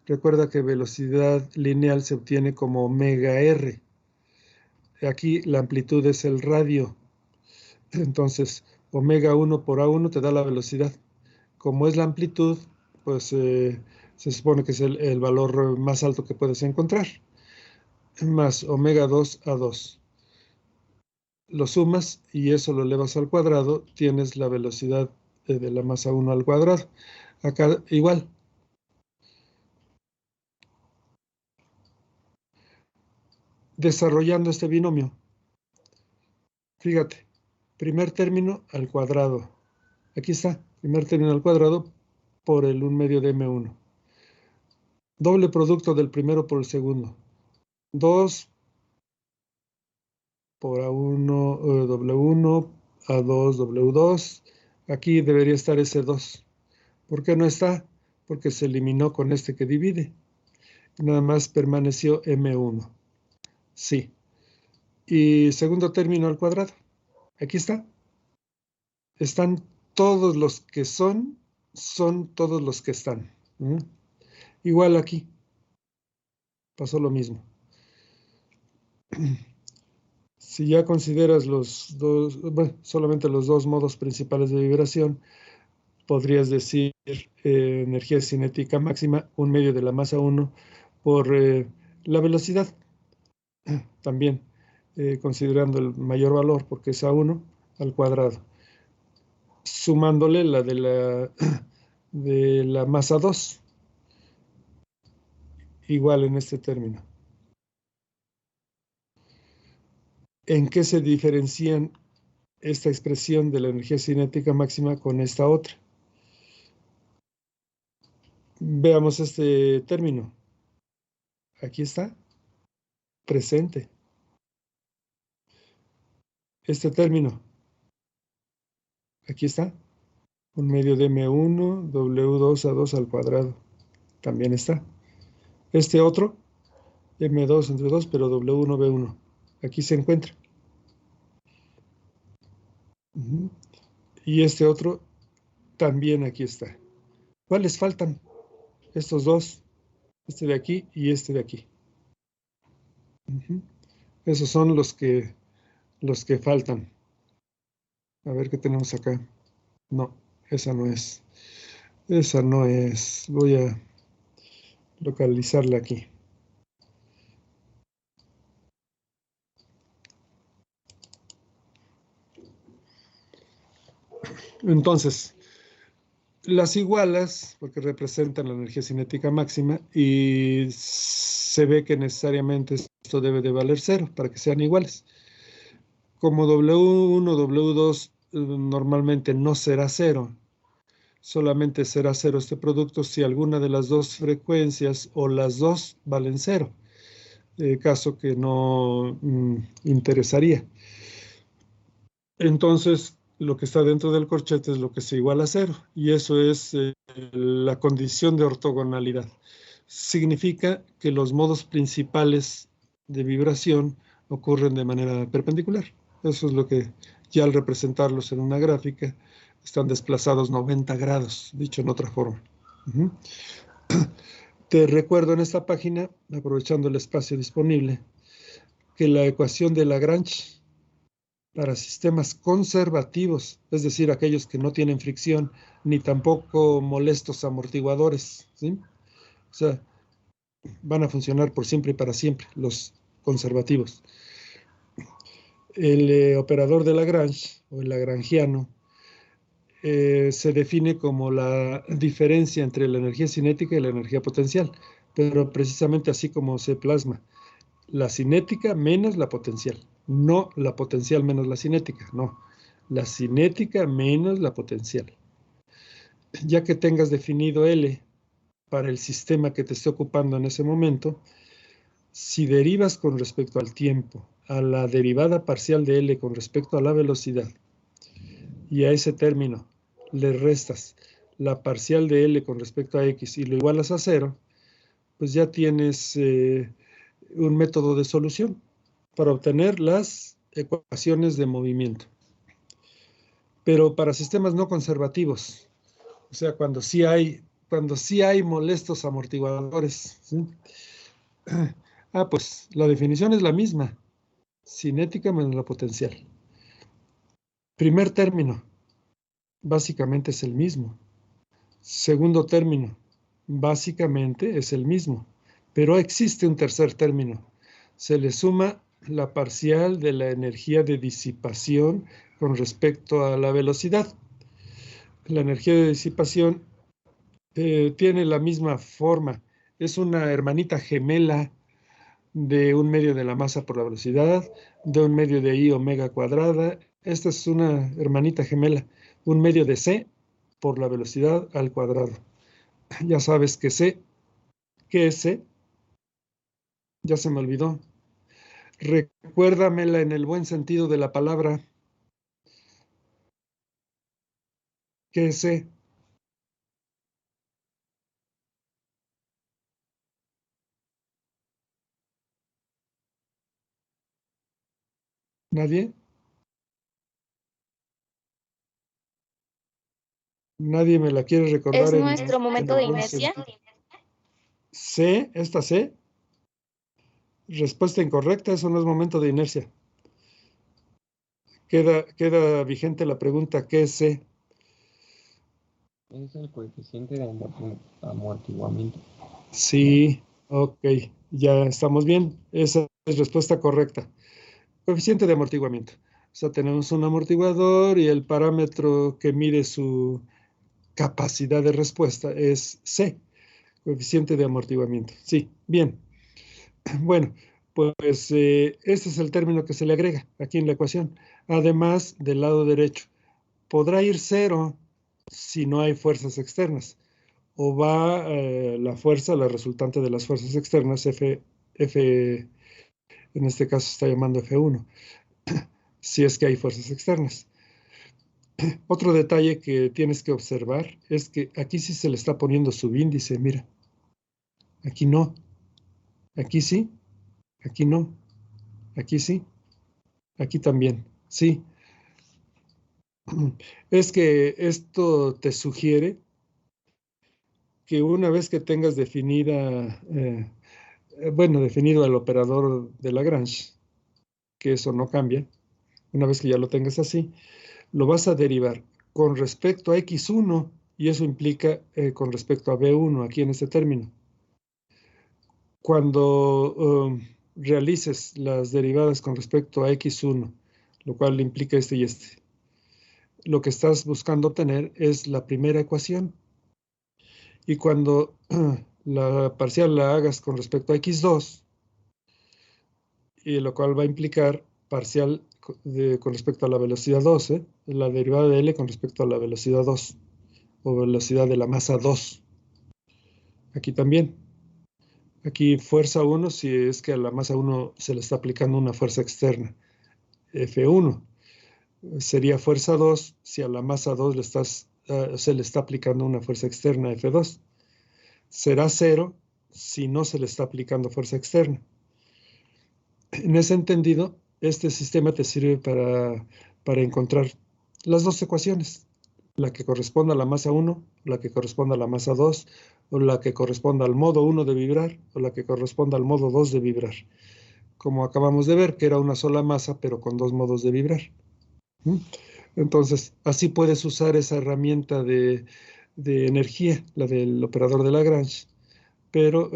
Recuerda que velocidad lineal se obtiene como omega r. Aquí la amplitud es el radio. Entonces, omega 1 por A1 te da la velocidad. Como es la amplitud, pues se supone que es el valor más alto que puedes encontrar. Más omega 2 A2. Lo sumas y eso lo elevas al cuadrado, tienes la velocidad de la masa 1 al cuadrado. Acá igual. Desarrollando este binomio. Fíjate, primer término al cuadrado. Aquí está, primer término al cuadrado por el 1 medio de M1. Doble producto del primero por el segundo. 2 por A1, W1, A2, W2. Aquí debería estar ese 2. ¿Por qué no está? Porque se eliminó con este que divide. Nada más permaneció M1. Sí. Y segundo término al cuadrado. Aquí está. Están todos los que son todos los que están. Igual aquí. Pasó lo mismo. Si ya consideras los dos, bueno, solamente los dos modos principales de vibración, podrías decir energía cinética máxima, 1 medio de la masa 1 por la velocidad. También considerando el mayor valor, porque es A1 al cuadrado. Sumándole la de la masa 2. Igual en este término. ¿En qué se diferencian esta expresión de la energía cinética máxima con esta otra? Veamos este término. Aquí está, presente. Este término, aquí está, 1 medio de M1, W2 A2 al cuadrado. También está. Este otro, M2 entre 2, pero W1 B1. Aquí se encuentra. Y este otro también aquí está. ¿Cuáles faltan? Estos dos, este de aquí y este de aquí. Esos son los que faltan. A ver qué tenemos acá. No, esa no es. Esa no es. Voy a localizarla aquí. Entonces, las igualas, porque representan la energía cinética máxima, y se ve que necesariamente esto debe de valer 0 para que sean iguales. Como W1, W2 normalmente no será 0, solamente será 0 este producto si alguna de las dos frecuencias o las dos valen 0, caso que no interesaría. Entonces, lo que está dentro del corchete es lo que se iguala a 0, y eso es la condición de ortogonalidad. Significa que los modos principales de vibración ocurren de manera perpendicular. Eso es lo que, ya al representarlos en una gráfica, están desplazados 90 grados, dicho en otra forma. Te recuerdo en esta página, aprovechando el espacio disponible, que la ecuación de Lagrange para sistemas conservativos, es decir, aquellos que no tienen fricción ni tampoco molestos amortiguadores, ¿sí? O sea, van a funcionar por siempre y para siempre, los conservativos. El operador de Lagrange, o el lagrangiano, se define como la diferencia entre la energía cinética y la energía potencial, pero precisamente así como se plasma, la cinética menos la potencial, no la potencial menos la cinética, no, la cinética menos la potencial. Ya que tengas definido L para el sistema que te esté ocupando en ese momento, si derivas con respecto al tiempo a la derivada parcial de L con respecto a la velocidad, y a ese término le restas la parcial de L con respecto a X y lo igualas a 0, pues ya tienes un método de solución para obtener las ecuaciones de movimiento. Pero para sistemas no conservativos, o sea, cuando sí hay molestos amortiguadores, ¿sí? Pues la definición es la misma, cinética menos la potencial. Primer término, básicamente es el mismo. Segundo término, básicamente es el mismo, pero existe un tercer término. Se le suma la parcial de la energía de disipación con respecto a la velocidad. La energía de disipación tiene la misma forma, es una hermanita gemela de un medio de la masa por la velocidad, de un medio de I omega cuadrada. Esta es una hermanita gemela, un medio de C por la velocidad al cuadrado. Ya sabes que C, ¿qué es C? Ya se me olvidó. Recuérdamela en el buen sentido de la palabra. ¿Qué es C? ¿Nadie? ¿Nadie me la quiere ¿Es recordar nuestro en momento el de buen inercia? sentido? C, esta C. Respuesta incorrecta, eso no es momento de inercia. Queda vigente la pregunta, ¿qué es C? Es el coeficiente de amortiguamiento. Sí, ok, ya estamos bien. Esa es respuesta correcta. Coeficiente de amortiguamiento. O sea, tenemos un amortiguador y el parámetro que mide su capacidad de respuesta es C, coeficiente de amortiguamiento. Sí, bien. Bueno, pues este es el término que se le agrega aquí en la ecuación. Además, del lado derecho, podrá ir 0 si no hay fuerzas externas. O va la fuerza, la resultante de las fuerzas externas, F, en este caso se está llamando F1, si es que hay fuerzas externas. Otro detalle que tienes que observar es que aquí sí se le está poniendo subíndice, mira. Aquí no. Aquí sí, aquí no. Aquí sí, aquí también. Sí. Es que esto te sugiere que una vez que tengas definida, definido el operador de Lagrange, que eso no cambia, una vez que ya lo tengas así, lo vas a derivar con respecto a x1 y eso implica con respecto a b1 aquí en este término. Cuando realices las derivadas con respecto a x1, lo cual implica este y este, lo que estás buscando obtener es la primera ecuación. Y cuando la parcial la hagas con respecto a x2, y lo cual va a implicar parcial con respecto a la velocidad 2, la derivada de L con respecto a la velocidad 2, o velocidad de la masa 2. Aquí también. Aquí fuerza 1 si es que a la masa 1 se le está aplicando una fuerza externa, F1. Sería fuerza 2 si a la masa 2 se le está aplicando una fuerza externa, F2. Será 0 si no se le está aplicando fuerza externa. En ese entendido, este sistema te sirve para encontrar las dos ecuaciones, la que corresponda a la masa 1, la que corresponda a la masa 2, o la que corresponda al modo 1 de vibrar, o la que corresponda al modo 2 de vibrar. Como acabamos de ver, que era una sola masa, pero con dos modos de vibrar. Entonces, así puedes usar esa herramienta de energía, la del operador de Lagrange, pero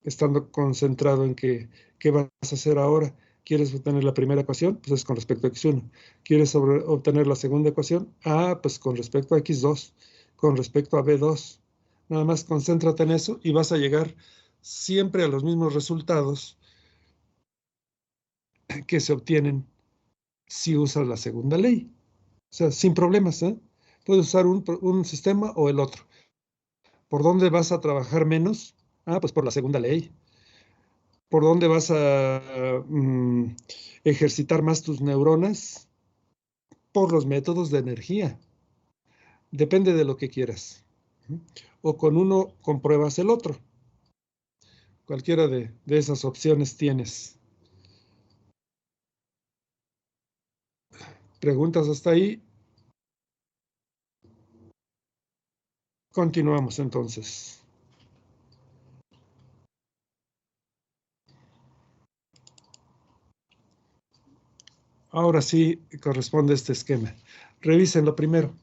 estando concentrado en qué vas a hacer ahora. ¿Quieres obtener la primera ecuación? Pues es con respecto a x1. ¿Quieres obtener la segunda ecuación? Pues con respecto a x2, con respecto a b2. Nada más concéntrate en eso y vas a llegar siempre a los mismos resultados que se obtienen si usas la segunda ley. O sea, sin problemas, ¿eh? Puedes usar un sistema o el otro. ¿Por dónde vas a trabajar menos? Pues por la segunda ley. ¿Por dónde vas a ejercitar más tus neuronas? Por los métodos de energía. Depende de lo que quieras. O con uno compruebas el otro. Cualquiera de esas opciones tienes. ¿Preguntas hasta ahí? Continuamos entonces. Ahora sí corresponde este esquema. Revísenlo primero.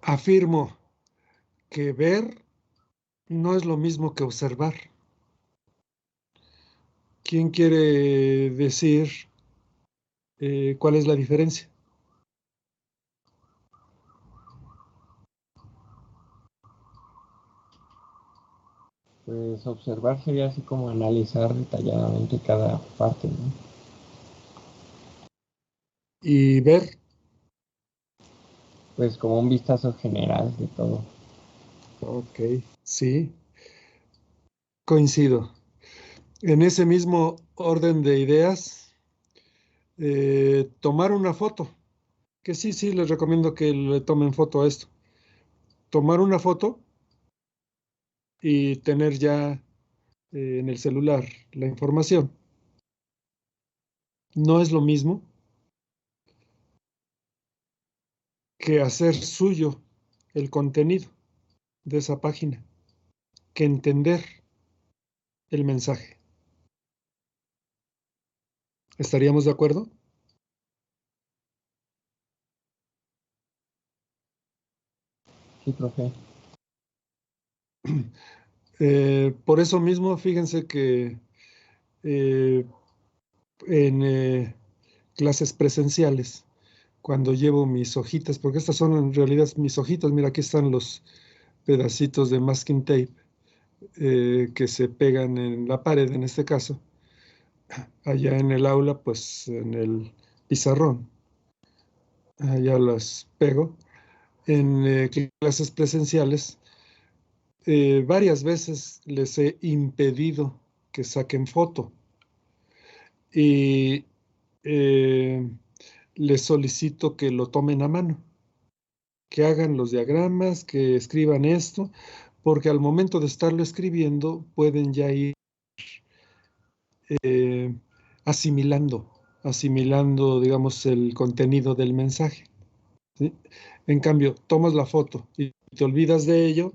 afirmo que ver no es lo mismo que observar. ¿Quién quiere decir cuál es la diferencia? Pues observar sería así como analizar detalladamente cada parte, ¿no? Y ver, Pues como un vistazo general de todo. ok, sí, coincido. En ese mismo orden de ideas, tomar una foto, que sí, les recomiendo que le tomen foto a esto. Tomar una foto y tener ya en el celular la información. No es lo mismo que hacer suyo el contenido de esa página, que entender el mensaje. ¿Estaríamos de acuerdo? Sí, profe. Por eso mismo, fíjense que eh, en clases presenciales, cuando llevo mis hojitas, porque estas son en realidad mis hojitas, mira, aquí están los pedacitos de masking tape que se pegan en la pared, en este caso, allá en el aula, pues en el pizarrón, allá las pego. En clases presenciales, varias veces les he impedido que saquen foto y eh, les solicito que lo tomen a mano, que hagan los diagramas, que escriban esto, porque al momento de estarlo escribiendo pueden ya ir eh, asimilando, asimilando, digamos, el contenido del mensaje, ¿sí? En cambio, tomas la foto y te olvidas de ello,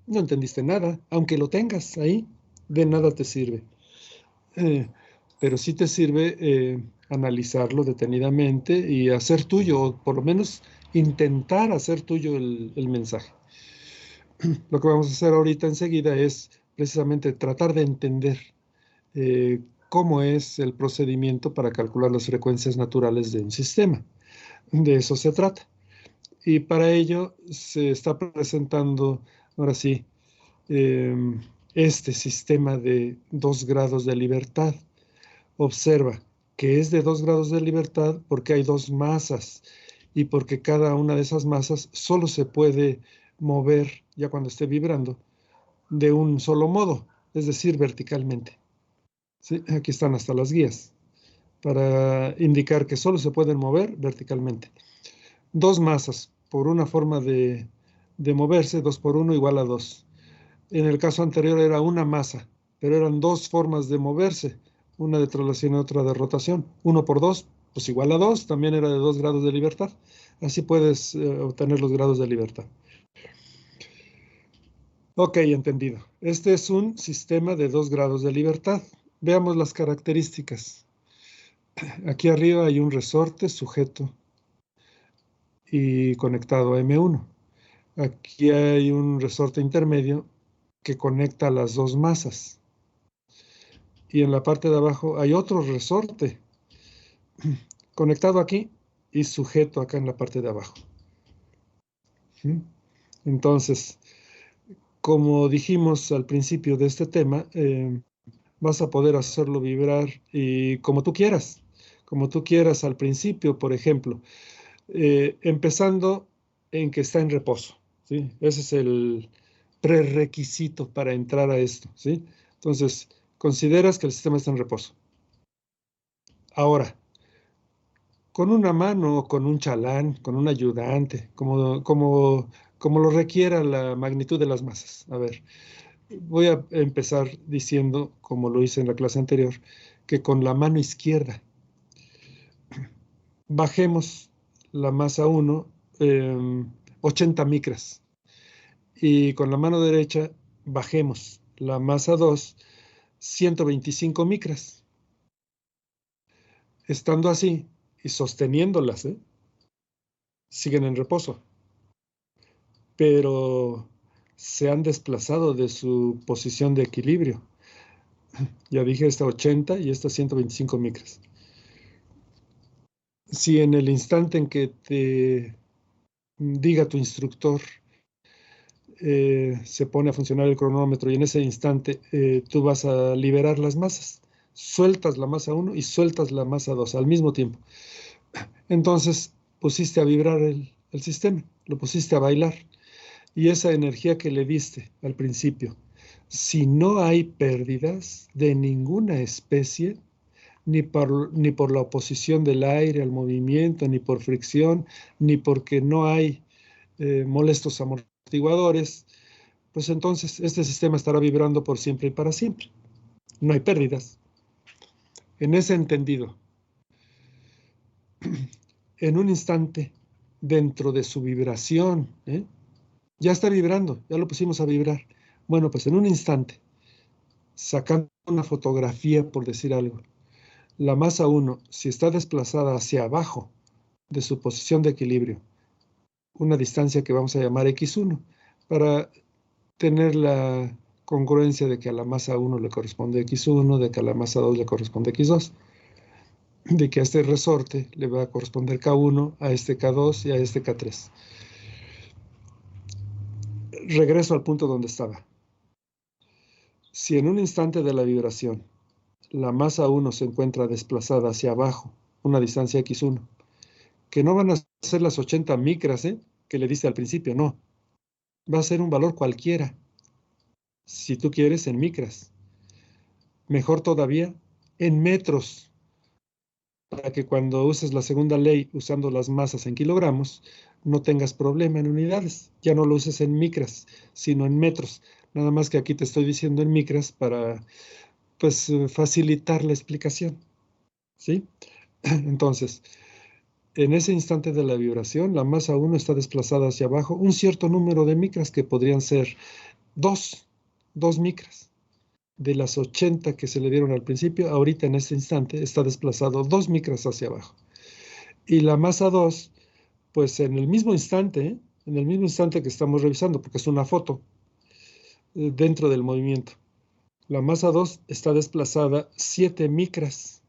no entendiste nada, aunque lo tengas ahí, de nada te sirve. Eh, pero sí te sirve analizarlo detenidamente y hacer tuyo, o por lo menos intentar hacer tuyo el mensaje. Lo que vamos a hacer ahorita enseguida es precisamente tratar de entender cómo es el procedimiento para calcular las frecuencias naturales de un sistema. De eso se trata. Y para ello se está presentando, ahora sí, eh, este sistema de 2 grados de libertad. Observa que es de 2 grados de libertad porque hay 2 masas y porque cada una de esas masas solo se puede mover, ya cuando esté vibrando, de un solo modo, es decir, verticalmente. ¿Sí? Aquí están hasta las guías para indicar que solo se pueden mover verticalmente. 2 masas por una forma de moverse, 2 por 1 igual a 2. En el caso anterior era una masa, pero eran 2 formas de moverse, una de traslación y otra de rotación. 1 por 2, pues igual a 2, también era de 2 grados de libertad. Así puedes obtener los grados de libertad. Ok, entendido. Este es un sistema de 2 grados de libertad. Veamos las características. Aquí arriba hay un resorte sujeto y conectado a M1. Aquí hay un resorte intermedio que conecta las 2 masas. Y en la parte de abajo hay otro resorte conectado aquí y sujeto acá en la parte de abajo. Entonces, como dijimos al principio de este tema, vas a poder hacerlo vibrar y como tú quieras al principio, por ejemplo, empezando en que está en reposo, ¿sí? Ese es el prerequisito para entrar a esto, ¿sí? Entonces, consideras que el sistema está en reposo. Ahora, con una mano o con un chalán, con un ayudante, como lo requiera la magnitud de las masas. A ver, voy a empezar diciendo, como lo hice en la clase anterior, que con la mano izquierda bajemos la masa 1 80 micras y con la mano derecha bajemos la masa 2 125 micras. Estando así y sosteniéndolas, siguen en reposo. pero se han desplazado de su posición de equilibrio. Ya dije, esta 80 y esta 125 micras. Si en el instante en que te diga tu instructor, se pone a funcionar el cronómetro y en ese instante tú vas a liberar las masas, sueltas la masa 1 y sueltas la masa 2 al mismo tiempo. Entonces pusiste a vibrar el sistema, lo pusiste a bailar. Y esa energía que le diste al principio, si no hay pérdidas de ninguna especie, ni por la oposición del aire al movimiento, ni por fricción, ni porque no hay molestos amortiguadores, pues entonces este sistema estará vibrando por siempre y para siempre. No hay pérdidas. En ese entendido, en un instante, dentro de su vibración, ya está vibrando, ya lo pusimos a vibrar. Bueno, pues en un instante, sacando una fotografía, por decir algo, la masa 1, si está desplazada hacia abajo de su posición de equilibrio, una distancia que vamos a llamar x1, para tener la congruencia de que a la masa 1 le corresponde x1, de que a la masa 2 le corresponde x2, de que a este resorte le va a corresponder k1, a este k2 y a este k3. Regreso al punto donde estaba. Si en un instante de la vibración la masa 1 se encuentra desplazada hacia abajo, una distancia x1, que no van a ser las 80 micras que le diste al principio, no. Va a ser un valor cualquiera, si tú quieres, en micras. Mejor todavía, en metros, para que cuando uses la segunda ley usando las masas en kilogramos, no tengas problema en unidades. Ya no lo uses en micras, sino en metros. Nada más que aquí te estoy diciendo en micras para, pues, facilitar la explicación. ¿Sí? Entonces, en ese instante de la vibración, la masa 1 está desplazada hacia abajo un cierto número de micras que podrían ser 2 micras. De las 80 que se le dieron al principio, ahorita en este instante está desplazado 2 micras hacia abajo. Y la masa 2, pues en el mismo instante que estamos revisando, porque es una foto dentro del movimiento, la masa 2 está desplazada 7 micras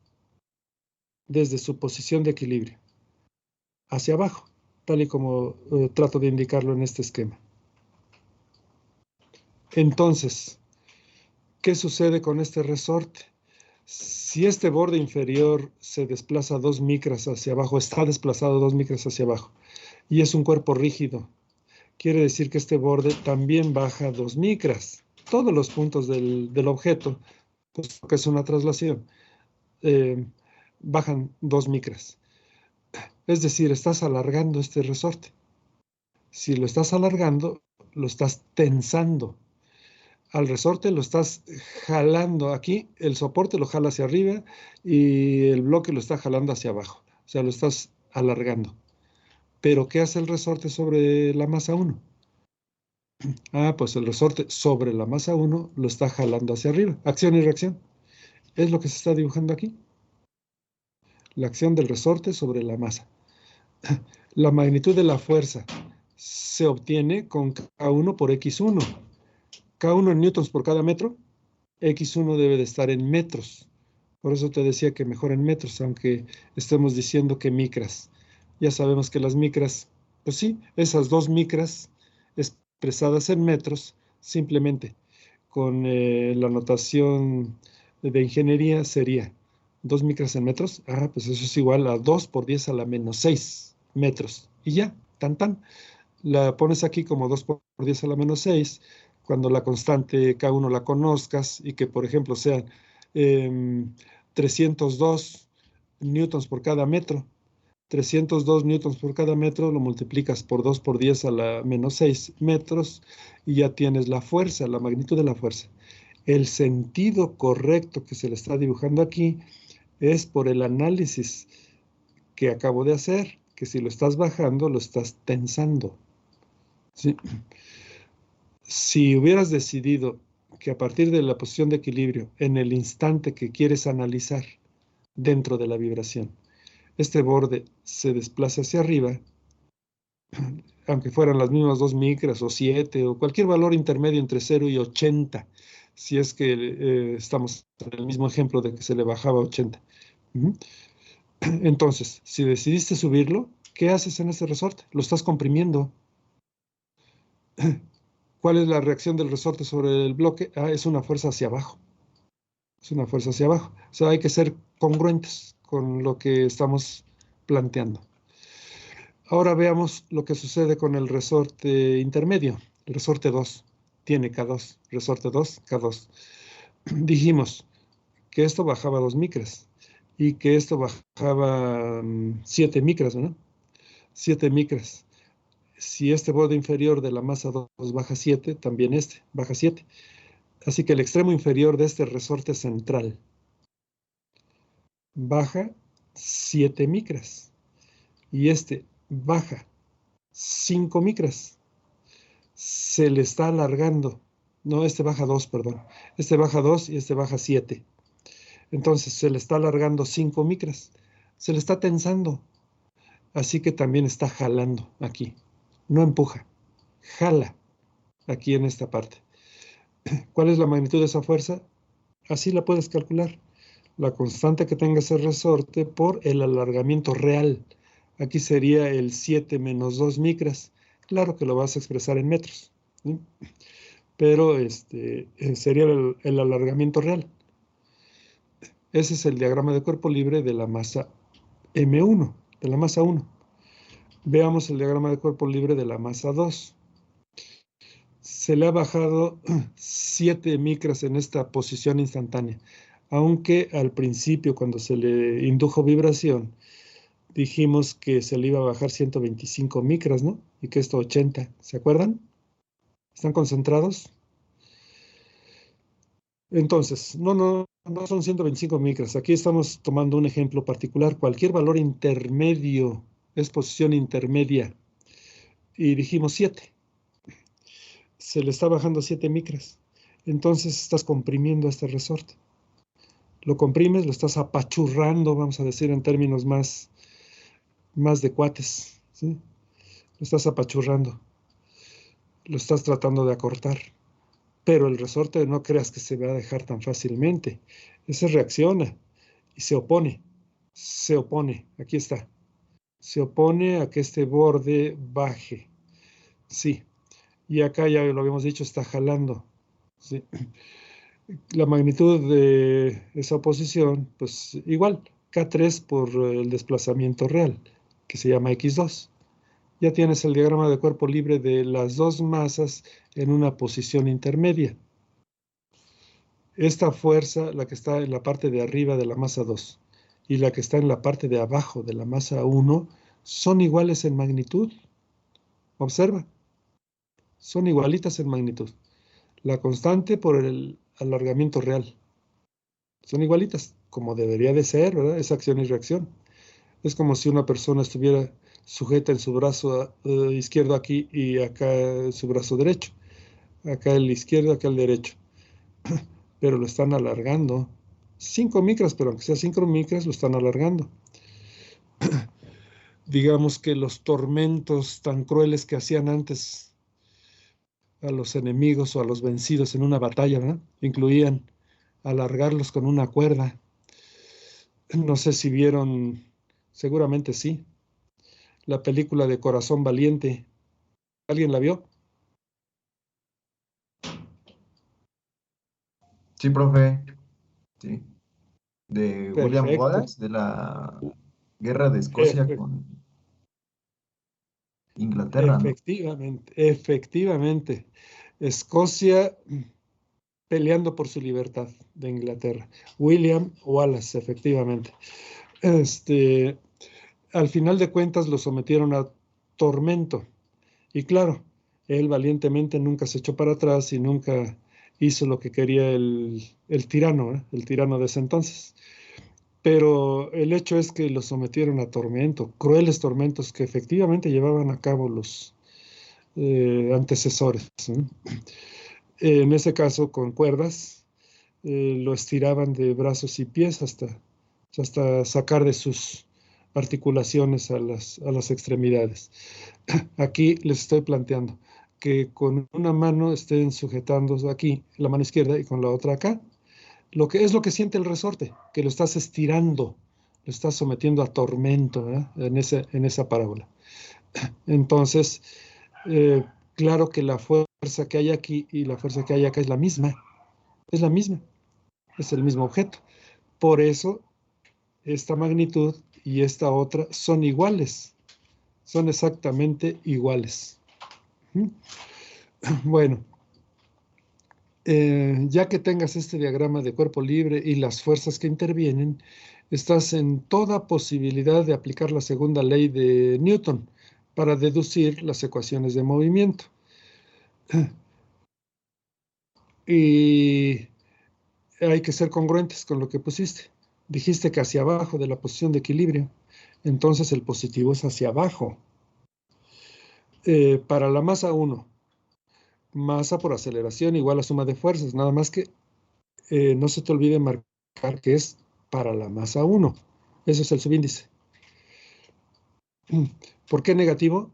desde su posición de equilibrio hacia abajo, tal y como trato de indicarlo en este esquema. Entonces, ¿qué sucede con este resorte? Si este borde inferior se desplaza 2 micras hacia abajo, está desplazado 2 micras hacia abajo, y es un cuerpo rígido, quiere decir que este borde también baja 2 micras. Todos los puntos del objeto, pues que es una traslación, bajan 2 micras. Es decir, estás alargando este resorte. Si lo estás alargando, lo estás tensando. Al resorte lo estás jalando aquí, el soporte lo jala hacia arriba y el bloque lo está jalando hacia abajo. O sea, lo estás alargando. Pero ¿qué hace el resorte sobre la masa 1? Pues el resorte sobre la masa 1 lo está jalando hacia arriba. Acción y reacción. Es lo que se está dibujando aquí. La acción del resorte sobre la masa. La magnitud de la fuerza se obtiene con K1 por X1. K1 en newtons por cada metro, X1 debe de estar en metros. Por eso te decía que mejor en metros, aunque estemos diciendo que micras. Ya sabemos que las micras, pues sí, esas 2 micras expresadas en metros, simplemente con la notación de ingeniería sería 2 micras en metros. Pues eso es igual a 2 por 10 a la menos 6 metros. Y ya, tan. La pones aquí como 2 por 10 a la menos 6, cuando la constante K1 la conozcas y que, por ejemplo, sean 302 newtons por cada metro. 302 newtons por cada metro lo multiplicas por 2 por 10 a la menos 6 metros y ya tienes la fuerza, la magnitud de la fuerza. El sentido correcto que se le está dibujando aquí es por el análisis que acabo de hacer, que si lo estás bajando, lo estás tensando. ¿Sí? Si hubieras decidido que a partir de la posición de equilibrio, en el instante que quieres analizar dentro de la vibración, este borde se desplaza hacia arriba, aunque fueran las mismas 2 micras o 7 o cualquier valor intermedio entre 0 y 80, si es que estamos en el mismo ejemplo de que se le bajaba a 80. Entonces, si decidiste subirlo, ¿qué haces en ese resorte? Lo estás comprimiendo. ¿Cuál es la reacción del resorte sobre el bloque? Es una fuerza hacia abajo. Es una fuerza hacia abajo. O sea, hay que ser congruentes con lo que estamos planteando. Ahora veamos lo que sucede con el resorte intermedio. El resorte 2 tiene K2, resorte 2, K2. Dijimos que esto bajaba 2 micras y que esto bajaba 7 micras, ¿no? 7 micras. Si este borde inferior de la masa 2 baja 7, también este baja 7. Así que el extremo inferior de este resorte central baja 7 micras y este baja 5 micras. Se le está alargando. No, este baja 2, perdón. Este baja 2 y este baja 7. Entonces se le está alargando 5 micras. Se le está tensando. Así que también está jalando aquí. No empuja, jala aquí en esta parte. ¿Cuál es la magnitud de esa fuerza? Así la puedes calcular. La constante que tenga ese resorte por el alargamiento real. Aquí sería el 7 menos 2 micras. Claro que lo vas a expresar en metros, ¿sí? Pero sería el alargamiento real. Ese es el diagrama de cuerpo libre de la masa M1, de la masa 1. Veamos el diagrama de cuerpo libre de la masa 2. Se le ha bajado 7 micras en esta posición instantánea, aunque al principio, cuando se le indujo vibración, dijimos que se le iba a bajar 125 micras, ¿no? Y que esto 80, ¿se acuerdan? ¿Están concentrados? Entonces, no son 125 micras. Aquí estamos tomando un ejemplo particular. Cualquier valor intermedio es posición intermedia. Y dijimos 7. Se le está bajando 7 micras. Entonces estás comprimiendo este resorte. Lo comprimes, lo estás apachurrando, vamos a decir en términos más de cuates, ¿sí? Lo estás apachurrando. Lo estás tratando de acortar. Pero el resorte no creas que se va a dejar tan fácilmente. Ese reacciona y se opone. Se opone, aquí está. Se opone a que este borde baje. Sí. Y acá ya lo habíamos dicho, está jalando. ¿Sí? La magnitud de esa oposición, pues igual, K3 por el desplazamiento real, que se llama X2. Ya tienes el diagrama de cuerpo libre de las dos masas en una posición intermedia. Esta fuerza, la que está en la parte de arriba de la masa 2 y la que está en la parte de abajo de la masa 1, son iguales en magnitud. Observa, son igualitas en magnitud. La constante por el alargamiento real. Son igualitas, como debería de ser, ¿verdad? Es acción y reacción. Es como si una persona estuviera sujeta en su brazo izquierdo aquí y acá su brazo derecho. Acá el izquierdo, acá el derecho. Pero lo están alargando. 5 micras, pero aunque sea 5 micras, lo están alargando. Digamos que los tormentos tan crueles que hacían antes a los enemigos o a los vencidos en una batalla, ¿verdad? Incluían alargarlos con una cuerda. No sé si vieron, seguramente sí, la película de Corazón Valiente. ¿Alguien la vio? Sí, profe. Sí. De William Perfecto. Wallace, de la guerra de Escocia Efe- con Inglaterra, ¿no? efectivamente, efectivamente. Escocia peleando por su libertad de Inglaterra. William Wallace, efectivamente. Al final de cuentas lo sometieron a tormento. Y claro, él valientemente nunca se echó para atrás y nunca hizo lo que quería el tirano, ¿eh? El tirano de ese entonces. Pero el hecho es que lo sometieron a tormento, crueles tormentos que efectivamente llevaban a cabo los antecesores, ¿no? En ese caso, con cuerdas, lo estiraban de brazos y pies hasta sacar de sus articulaciones a las extremidades. Aquí les estoy planteando que con una mano estén sujetando aquí, la mano izquierda, y con la otra acá. Lo que siente el resorte, que lo estás estirando, lo estás sometiendo a tormento, ¿verdad? En esa parábola. Entonces, claro que la fuerza que hay aquí y la fuerza que hay acá es la misma, es el mismo objeto. Por eso, esta magnitud y esta otra son iguales, son exactamente iguales. Bueno, ya que tengas este diagrama de cuerpo libre y las fuerzas que intervienen, estás en toda posibilidad de aplicar la segunda ley de Newton para deducir las ecuaciones de movimiento. Y hay que ser congruentes con lo que pusiste. Dijiste que hacia abajo de la posición de equilibrio, entonces el positivo es hacia abajo. Para la masa 1, masa por aceleración igual a suma de fuerzas, nada más que no se te olvide marcar que es para la masa 1. Eso es el subíndice. ¿Por qué negativo?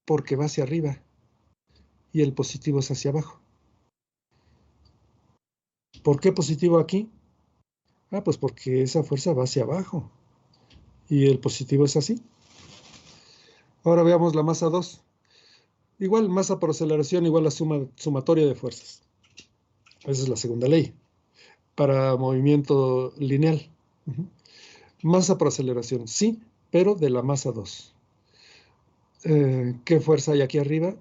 Porque va hacia arriba y el positivo es hacia abajo. ¿Por qué positivo aquí? Pues porque esa fuerza va hacia abajo y el positivo es así. Ahora veamos la masa 2. Igual, masa por aceleración igual a sumatoria de fuerzas. Esa es la segunda ley para movimiento lineal. Masa por aceleración, sí, pero de la masa 2. ¿Qué fuerza hay aquí arriba?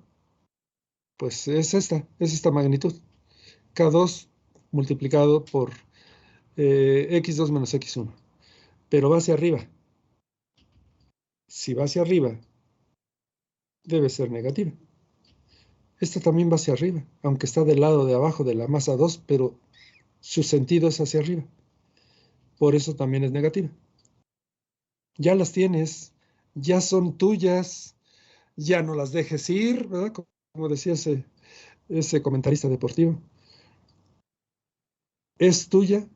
Pues es esta magnitud. K2 multiplicado por X2 menos X1. Pero va hacia arriba. Si va hacia arriba, debe ser negativa. Esta también va hacia arriba, aunque está del lado de abajo de la masa 2, pero su sentido es hacia arriba. Por eso también es negativa. Ya las tienes, ya son tuyas, ya no las dejes ir, ¿verdad? Como decía ese comentarista deportivo. Es tuya,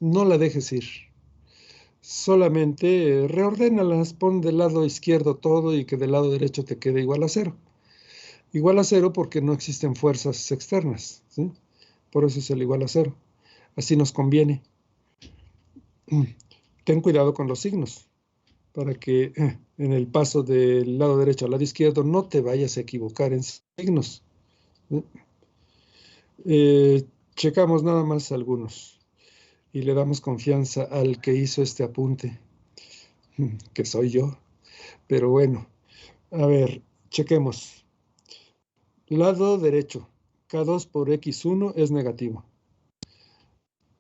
no la dejes ir. Solamente reordénalas, pon del lado izquierdo todo y que del lado derecho te quede igual a 0. Igual a 0 porque no existen fuerzas externas, ¿sí? Por eso es el igual a 0. Así nos conviene. Ten cuidado con los signos, para que en el paso del lado derecho al lado izquierdo no te vayas a equivocar en signos. Checamos nada más algunos y le damos confianza al que hizo este apunte, que soy yo. Pero bueno, a ver, chequemos. Lado derecho, K2 por X1 es negativo.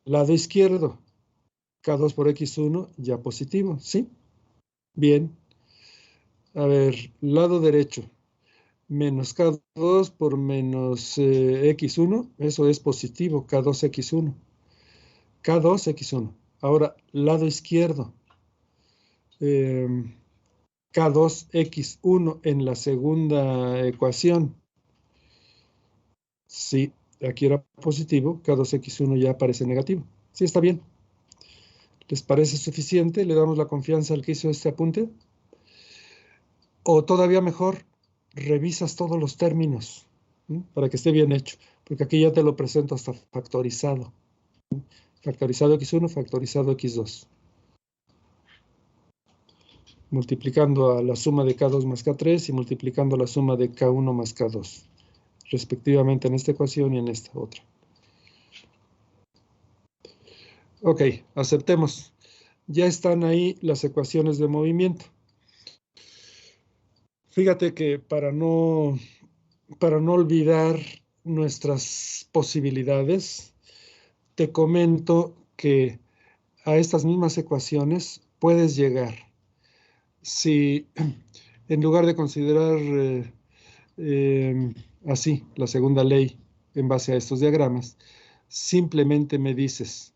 Lado izquierdo, K2 por X1 ya positivo, ¿sí? Bien. A ver, lado derecho, menos K2 por menos X1, eso es positivo, K2X1. K2X1. Ahora, lado izquierdo, K2X1 en la segunda ecuación. Sí, aquí era positivo, K2X1 ya aparece negativo. Sí, está bien. ¿Les parece suficiente? ¿Le damos la confianza al que hizo este apunte? O todavía mejor, revisas todos los términos, ¿sí? Para que esté bien hecho, porque aquí ya te lo presento hasta factorizado. ¿Sí? Factorizado X1, factorizado X2. Multiplicando a la suma de K2 más K3 y multiplicando la suma de K1 más K2, respectivamente en esta ecuación y en esta otra. Ok, aceptemos. Ya están ahí las ecuaciones de movimiento. Fíjate que para no olvidar nuestras posibilidades, te comento que a estas mismas ecuaciones puedes llegar. Si en lugar de considerar así la segunda ley en base a estos diagramas, simplemente me dices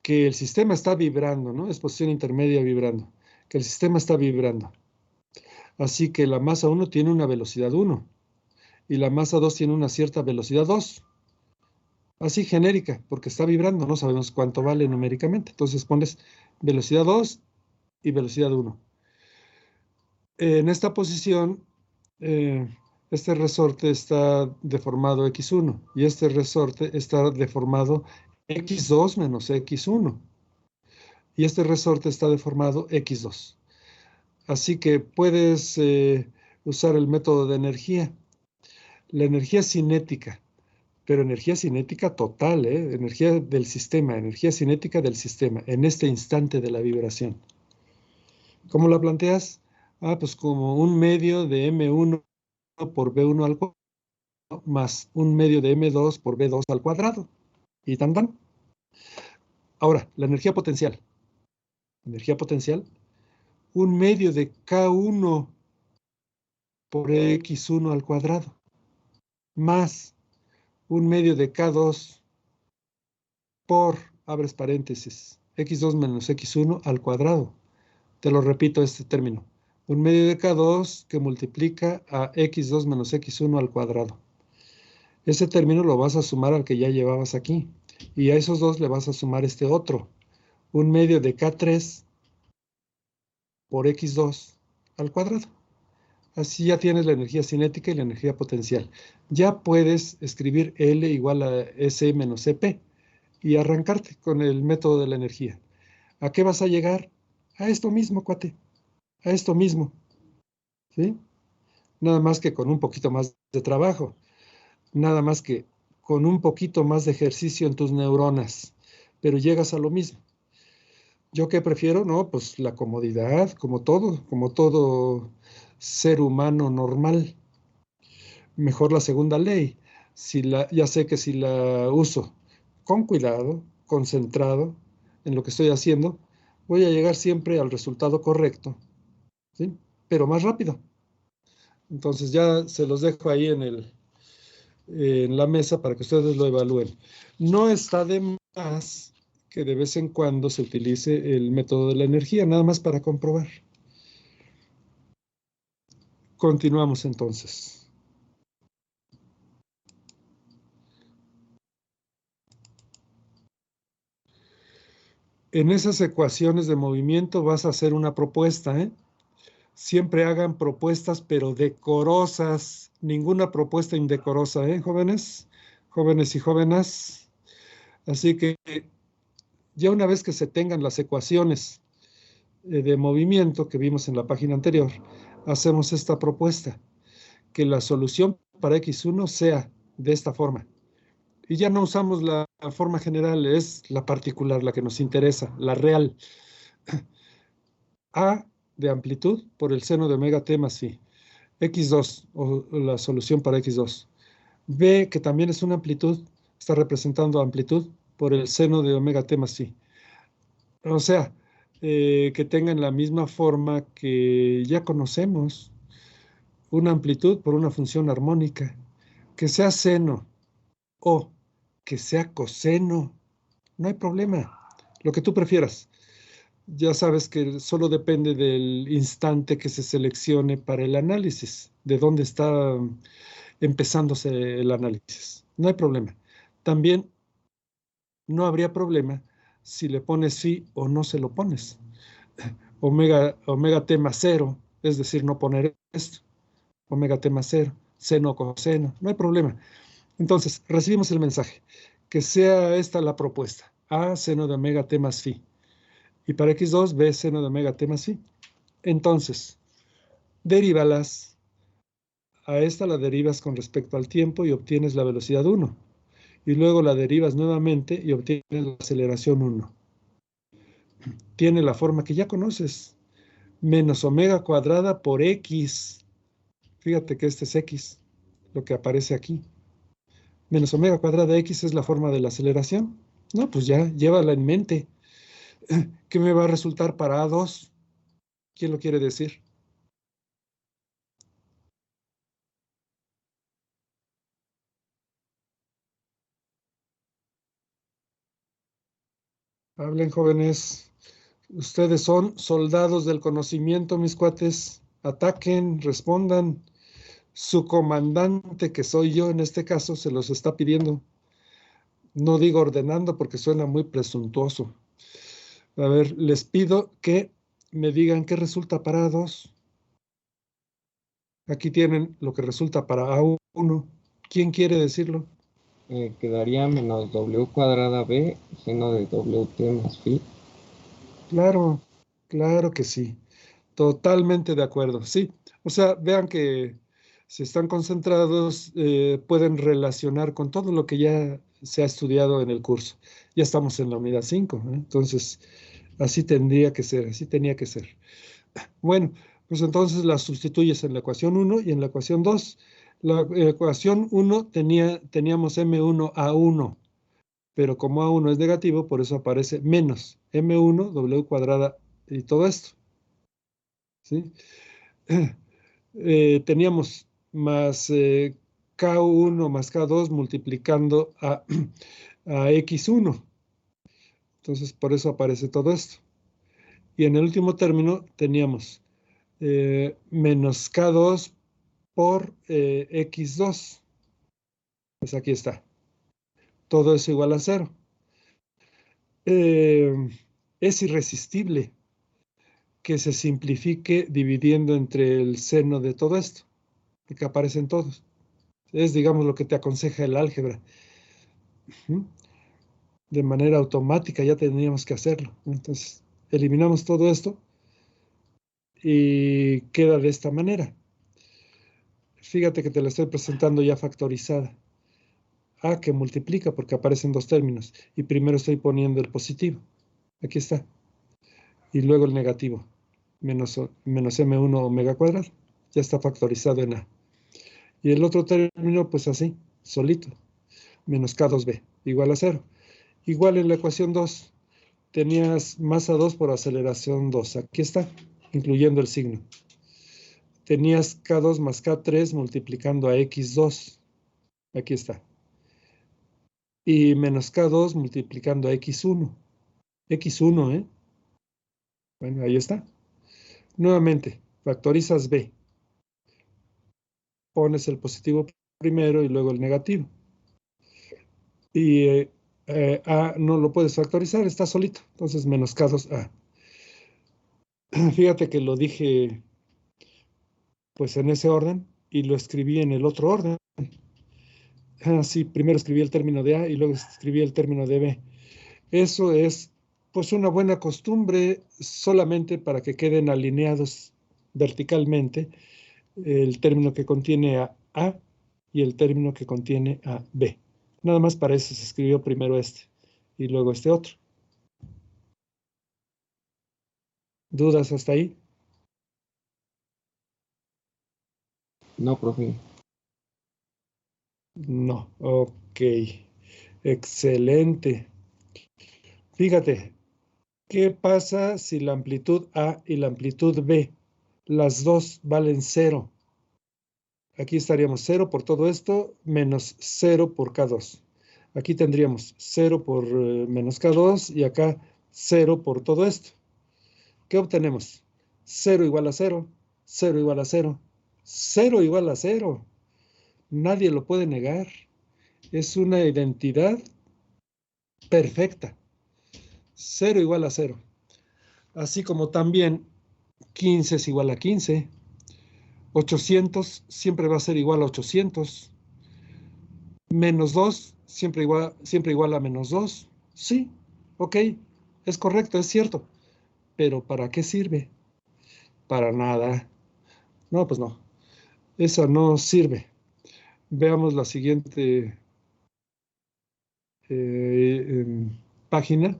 que el sistema está vibrando, ¿no? Es posición intermedia vibrando, que el sistema está vibrando. Así que la masa 1 tiene una velocidad 1 y la masa 2 tiene una cierta velocidad 2. Así genérica, porque está vibrando, no sabemos cuánto vale numéricamente. Entonces pones velocidad 2 y velocidad 1. En esta posición, este resorte está deformado x1 y este resorte está deformado x2 menos x1 y este resorte está deformado x2. Así que puedes usar el método de energía. La energía cinética, pero energía cinética total, energía del sistema, energía cinética del sistema, en este instante de la vibración. ¿Cómo la planteas? Pues como un medio de M1 por B1 al cuadrado más un medio de M2 por B2 al cuadrado. Y tan tan. Ahora, la energía potencial. Energía potencial, un medio de K1 por X1 al cuadrado, más un medio de K2 por, abres paréntesis, X2 menos X1 al cuadrado. Te lo repito este término. Un medio de K2 que multiplica a X2 menos X1 al cuadrado. Ese término lo vas a sumar al que ya llevabas aquí. Y a esos dos le vas a sumar este otro. Un medio de K3 por X2 al cuadrado. Así ya tienes la energía cinética y la energía potencial. Ya puedes escribir L igual a S menos CP y arrancarte con el método de la energía. ¿A qué vas a llegar? A esto mismo, cuate. A esto mismo. ¿Sí? Nada más que con un poquito más de trabajo. Nada más que con un poquito más de ejercicio en tus neuronas. Pero llegas a lo mismo. ¿Yo qué prefiero? No, pues la comodidad, como todo ser humano normal. Mejor la segunda ley. Ya sé que si la uso con cuidado, concentrado en lo que estoy haciendo, voy a llegar siempre al resultado correcto, ¿sí? Pero más rápido. Entonces ya se los dejo ahí en la mesa para que ustedes lo evalúen. No está de más que de vez en cuando se utilice el método de la energía, nada más para comprobar. Continuamos entonces. En esas ecuaciones de movimiento vas a hacer una propuesta, ¿eh? Siempre hagan propuestas, pero decorosas. Ninguna propuesta indecorosa, ¿eh, jóvenes? Jóvenes y jóvenes. Así que ya una vez que se tengan las ecuaciones de movimiento que vimos en la página anterior, hacemos esta propuesta, que la solución para X1 sea de esta forma. Y ya no usamos la forma general, es la particular, la que nos interesa, la real. A de amplitud por el seno de omega t más phi. X2, o la solución para X2. B, que también es una amplitud, está representando amplitud por el seno de omega t más phi. O sea, que tengan la misma forma que ya conocemos. Una amplitud por una función armónica. Que sea seno o que sea coseno. No hay problema. Lo que tú prefieras. Ya sabes que solo depende del instante que se seleccione para el análisis, de dónde está empezándose el análisis. No hay problema. También no habría problema si le pones phi o no se lo pones. Omega t más 0, es decir, no poner esto. Omega t más 0, seno o coseno, no hay problema. Entonces, recibimos el mensaje. Que sea esta la propuesta. A seno de omega t más phi. Y para X2, B seno de omega t más phi. Entonces, derívalas. A esta la derivas con respecto al tiempo y obtienes la velocidad 1. Y luego la derivas nuevamente y obtienes la aceleración 1. Tiene la forma que ya conoces. Menos omega cuadrada por X. Fíjate que este es X, lo que aparece aquí. Menos omega cuadrada X es la forma de la aceleración. No, pues ya, llévala en mente. ¿Qué me va a resultar para A2? ¿Quién lo quiere decir? Hablen, jóvenes. Ustedes son soldados del conocimiento, mis cuates. Ataquen, respondan. Su comandante, que soy yo en este caso, se los está pidiendo. No digo ordenando porque suena muy presuntuoso. A ver, les pido que me digan qué resulta para A2. Aquí tienen lo que resulta para A1. ¿Quién quiere decirlo? Quedaría menos W cuadrada B, seno de WT más phi. Claro, claro que sí. Totalmente de acuerdo, sí. O sea, vean que si están concentrados, pueden relacionar con todo lo que ya se ha estudiado en el curso. Ya estamos en la unidad 5, ¿eh? Entonces, así tendría que ser, así tenía que ser. Bueno, pues entonces la sustituyes en la ecuación 1 y en la ecuación 2. La ecuación 1 teníamos M1A1, pero como A1 es negativo, por eso aparece menos M1 W cuadrada y todo esto, ¿sí? Teníamos más K1 más K2 multiplicando a X1. Entonces, por eso aparece todo esto. Y en el último término teníamos menos K2 por X2. Pues aquí está. Todo es igual a 0. Eh, es irresistible que se simplifique dividiendo entre el seno de todo esto, que aparecen todos. Es, digamos, lo que te aconseja el álgebra. De manera automática ya tendríamos que hacerlo. Entonces, eliminamos todo esto y queda de esta manera. Fíjate que te la estoy presentando ya factorizada. A que multiplica porque aparecen dos términos. Y primero estoy poniendo el positivo. Aquí está. Y luego el negativo. Menos M1 omega cuadrado. Ya está factorizado en A. Y el otro término, pues así, solito. Menos K2B igual a 0. Igual en la ecuación 2. Tenías masa 2 por aceleración 2. Aquí está, incluyendo el signo. Tenías K2 más K3 multiplicando a X2. Aquí está. Y menos K2 multiplicando a X1. X1, ¿eh? Bueno, ahí está. Nuevamente, factorizas B. Pones el positivo primero y luego el negativo. Y A no lo puedes factorizar, está solito. Entonces, menos K2A. Fíjate que lo dije pues en ese orden y lo escribí en el otro orden. Sí, primero escribí el término de A y luego escribí el término de B. Eso es pues una buena costumbre solamente para que queden alineados verticalmente el término que contiene a A y el término que contiene a B. Nada más para eso se escribió primero este y luego este otro. ¿Dudas hasta ahí? No, profe. No, ok. Excelente. Fíjate, ¿qué pasa si la amplitud A y la amplitud B, las dos valen 0? Aquí estaríamos 0 por todo esto, menos 0 por K2. Aquí tendríamos 0 por menos K2 y acá 0 por todo esto. ¿Qué obtenemos? 0 igual a 0, 0 igual a 0, 0 igual a 0. Nadie lo puede negar. Es una identidad perfecta. 0 igual a 0. Así como también 15 es igual a 15. 800 siempre va a ser igual a 800. Menos 2 siempre igual a menos 2. Sí, ok, es correcto, es cierto. Pero ¿para qué sirve? Para nada. No, pues no. Esa no sirve. Veamos la siguiente página.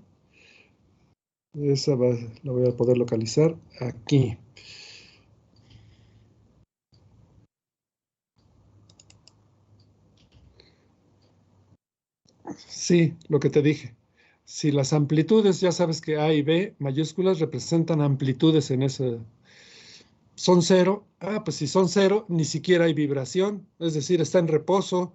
Esa la voy a poder localizar aquí. Sí, lo que te dije. Si las amplitudes, ya sabes que A y B mayúsculas representan amplitudes en ese. Son 0. Pues si son 0, ni siquiera hay vibración. Es decir, está en reposo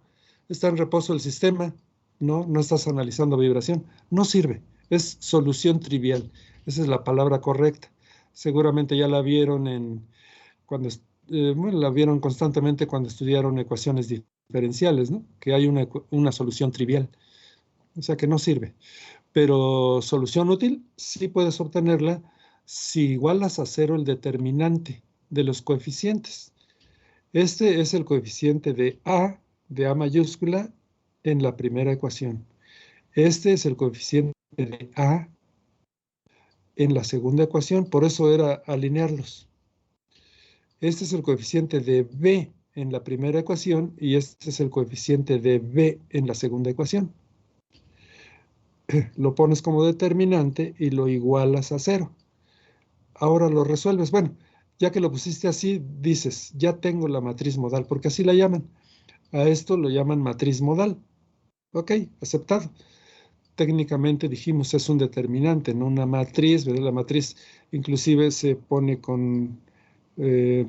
el sistema. No estás analizando vibración. No sirve. Es solución trivial. Esa es la palabra correcta. Seguramente ya la vieron bueno, la vieron constantemente cuando estudiaron ecuaciones diferenciales, ¿no? Que hay una solución trivial. O sea que no sirve. Pero solución útil, sí puedes obtenerla si igualas a 0 el determinante de los coeficientes. Este es el coeficiente de A mayúscula, en la primera ecuación. Este es el coeficiente de A en la segunda ecuación, por eso era alinearlos. Este es el coeficiente de B en la primera ecuación y este es el coeficiente de B en la segunda ecuación. Lo pones como determinante y lo igualas a 0. Ahora lo resuelves. Bueno, ya que lo pusiste así, dices, ya tengo la matriz modal, porque así la llaman. A esto lo llaman matriz modal. Ok, aceptado. Técnicamente dijimos es un determinante, no una matriz, ¿verdad? La matriz inclusive se pone con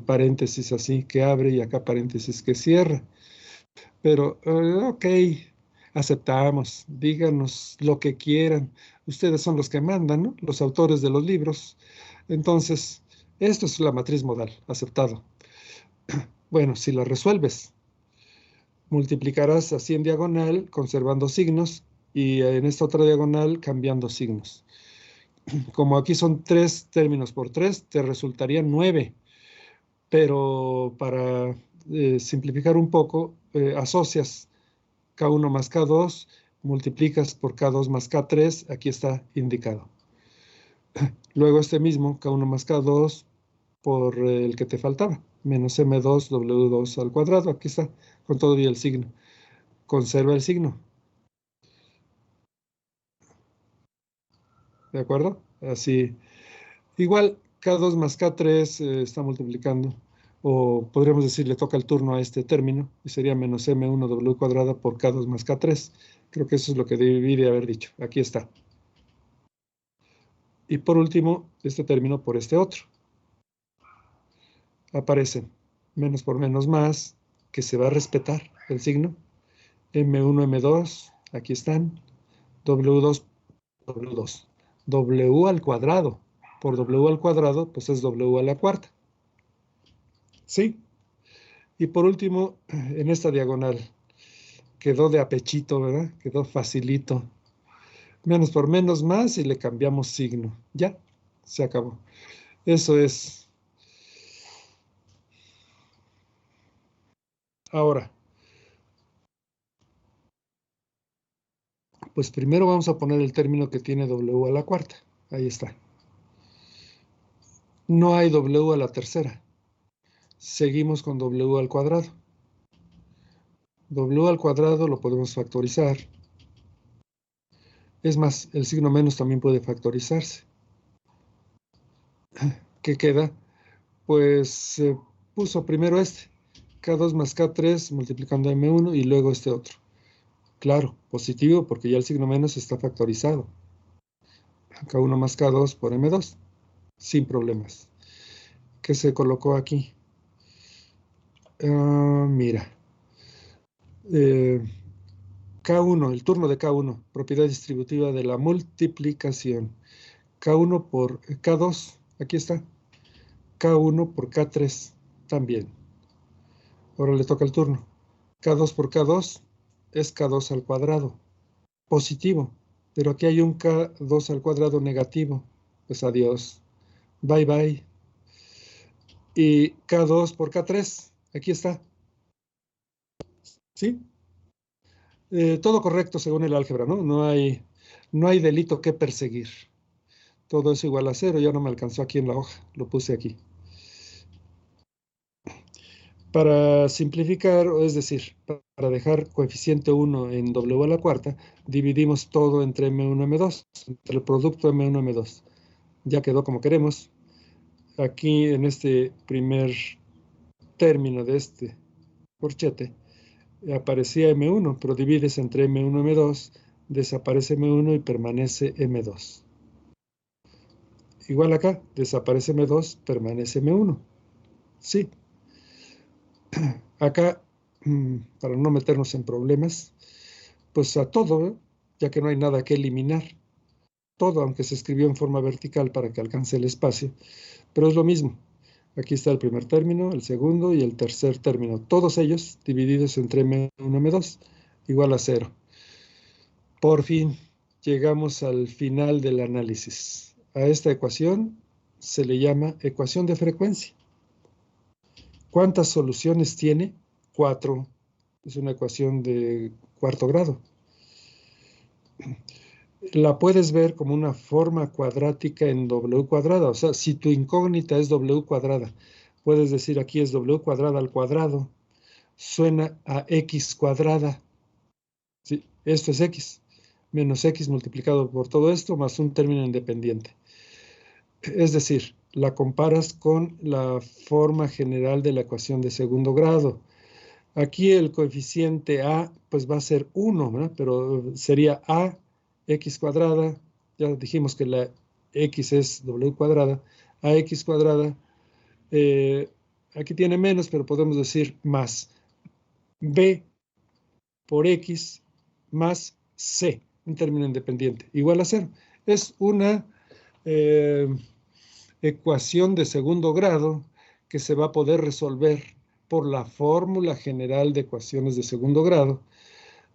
paréntesis así que abre y acá paréntesis que cierra. Pero, ok, aceptamos, díganos lo que quieran. Ustedes son los que mandan, ¿no? Los autores de los libros. Entonces, esto es la matriz modal, aceptado. Bueno, si la resuelves, multiplicarás así en diagonal, conservando signos, y en esta otra diagonal, cambiando signos. Como aquí son 3 términos por 3, te resultarían 9. Pero para simplificar un poco, asocias K1 más K2, multiplicas por K2 más K3, aquí está indicado. Luego este mismo, K1 más K2, por el que te faltaba, menos M2 W2 al cuadrado, aquí está, con todo y el signo. Conserva el signo. ¿De acuerdo? Así. Igual, K2 más K3 está multiplicando, o podríamos decir, le toca el turno a este término, y sería menos M1 W cuadrada por K2 más K3. Creo que eso es lo que debí de haber dicho. Aquí está. Y por último, este término por este otro. Aparecen menos por menos más, que se va a respetar el signo. M1, M2, aquí están. W2, W2. W al cuadrado. Por W al cuadrado, pues es W a la cuarta. ¿Sí? Y por último, en esta diagonal, quedó de apechito, ¿verdad? Quedó facilito. Menos por menos más y le cambiamos signo. Ya, se acabó. Eso es. Ahora, pues primero vamos a poner el término que tiene W a la cuarta. Ahí está. No hay W a la tercera. Seguimos con W al cuadrado. W al cuadrado lo podemos factorizar. Es más, el signo menos también puede factorizarse. ¿Qué queda? Pues se puso primero este. K2 más K3 multiplicando M1 y luego este otro. Claro, positivo porque ya el signo menos está factorizado. K1 más K2 por M2. Sin problemas. ¿Qué se colocó aquí? Mira. K1, el turno de K1, propiedad distributiva de la multiplicación. K1 por K2, aquí está. K1 por K3, también. Ahora le toca el turno. K2 por K2 es K2 al cuadrado, positivo. Pero aquí hay un K2 al cuadrado negativo. Pues adiós. Bye, bye. Y K2 por K3, aquí está. ¿Sí? Todo correcto según el álgebra, ¿no? No hay delito que perseguir. Todo es igual a 0, ya no me alcanzó aquí en la hoja, lo puse aquí. Para simplificar, es decir, para dejar coeficiente 1 en W a la cuarta, dividimos todo entre M1 y M2, entre el producto M1 y M2. Ya quedó como queremos. Aquí en este primer término de este corchete, aparecía M1, pero divides entre M1 y M2, desaparece M1 y permanece M2. Igual acá, desaparece M2, permanece M1. Sí. Acá, para no meternos en problemas, pues a todo, ¿eh? Ya que no hay nada que eliminar. Todo, aunque se escribió en forma vertical para que alcance el espacio, pero es lo mismo. Aquí está el primer término, el segundo y el tercer término. Todos ellos divididos entre M1 y M2, igual a 0. Por fin, llegamos al final del análisis. A esta ecuación se le llama ecuación de frecuencia. ¿Cuántas soluciones tiene? 4. Es una ecuación de cuarto grado. La puedes ver como una forma cuadrática en W cuadrada. O sea, si tu incógnita es W cuadrada, puedes decir aquí es W cuadrada al cuadrado. Suena a X cuadrada. ¿Sí? Esto es X. Menos X multiplicado por todo esto, más un término independiente. Es decir, la comparas con la forma general de la ecuación de segundo grado. Aquí el coeficiente A pues va a ser 1, ¿verdad? Pero sería A X cuadrada. Ya dijimos que la X es W cuadrada. AX cuadrada. Aquí tiene menos, pero podemos decir más B por X más C, un término independiente, igual a 0. Es una ecuación de segundo grado que se va a poder resolver por la fórmula general de ecuaciones de segundo grado,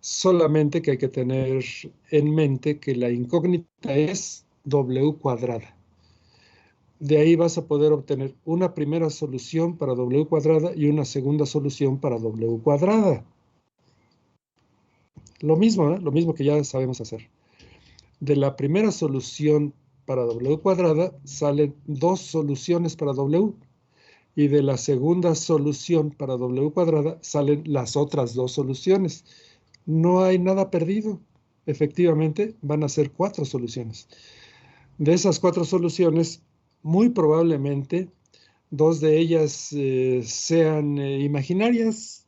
solamente que hay que tener en mente que la incógnita es W cuadrada. De ahí vas a poder obtener una primera solución para W cuadrada y una segunda solución para W cuadrada. Lo mismo, ¿eh? Lo mismo que ya sabemos hacer. De la primera solución para W cuadrada salen 2 soluciones para W. Y de la segunda solución para W cuadrada salen las otras 2 soluciones. No hay nada perdido. Efectivamente, van a ser 4 soluciones. De esas 4 soluciones, muy probablemente 2 de ellas sean imaginarias.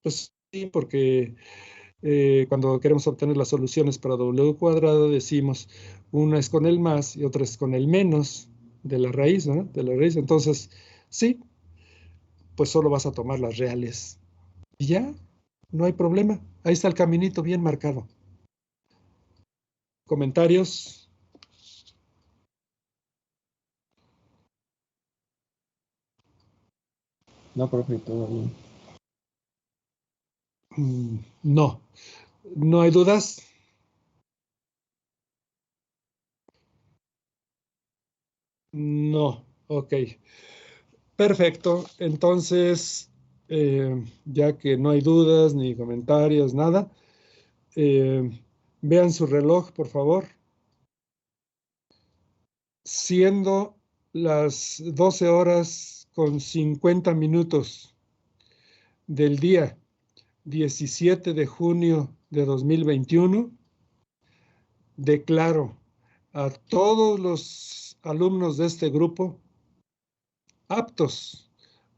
Pues sí, porque cuando queremos obtener las soluciones para W cuadrada, decimos una es con el más y otra es con el menos de la raíz, ¿no? De la raíz. Entonces, sí, pues solo vas a tomar las reales. Y ya, no hay problema. Ahí está el caminito bien marcado. ¿Comentarios? No, profe, todo bien. No. ¿No hay dudas? No. Ok. Perfecto. Entonces, ya que no hay dudas ni comentarios, nada, vean su reloj, por favor. Siendo las 12 horas con 50 minutos del día 17 de junio de 2021, declaro a todos los alumnos de este grupo aptos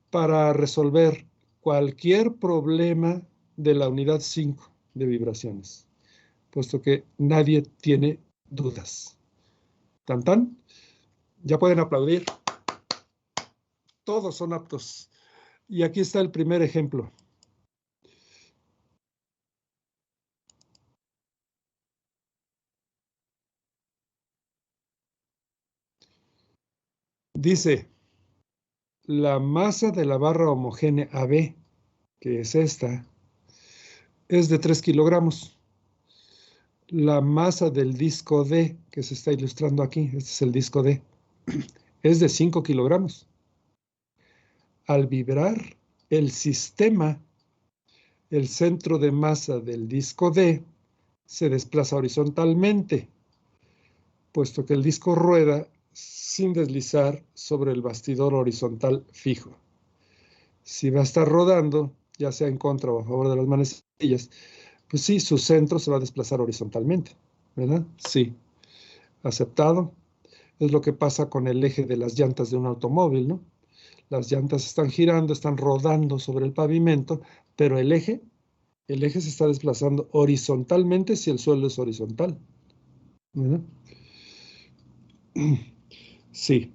para resolver cualquier problema de la unidad 5 de vibraciones, puesto que nadie tiene dudas. ¿Tan tan? Ya pueden aplaudir. Todos son aptos. Y aquí está el primer ejemplo. Dice, la masa de la barra homogénea AB, que es esta, es de 3 kilogramos. La masa del disco D, que se está ilustrando aquí, este es el disco D, es de 5 kilogramos. Al vibrar el sistema, el centro de masa del disco D se desplaza horizontalmente, puesto que el disco rueda sin deslizar sobre el bastidor horizontal fijo. Si va a estar rodando, ya sea en contra o a favor de las manecillas, pues sí, su centro se va a desplazar horizontalmente, ¿verdad? Sí. Aceptado. Es lo que pasa con el eje de las llantas de un automóvil, ¿no? Las llantas están girando, están rodando sobre el pavimento, pero el eje se está desplazando horizontalmente si el suelo es horizontal, ¿verdad? Sí.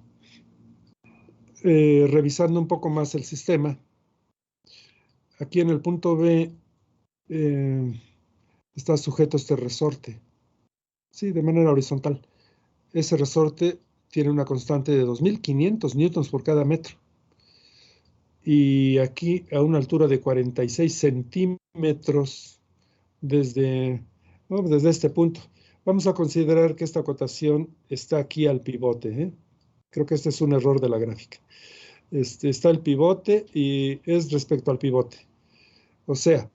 Revisando un poco más el sistema, aquí en el punto B está sujeto este resorte, sí, de manera horizontal. Ese resorte tiene una constante de 2.500 newtons por cada metro. Y aquí a una altura de 46 centímetros desde este punto. Vamos a considerar que esta acotación está aquí al pivote, ¿eh? Creo que este es un error de la gráfica. Está el pivote y es respecto al pivote. O sea,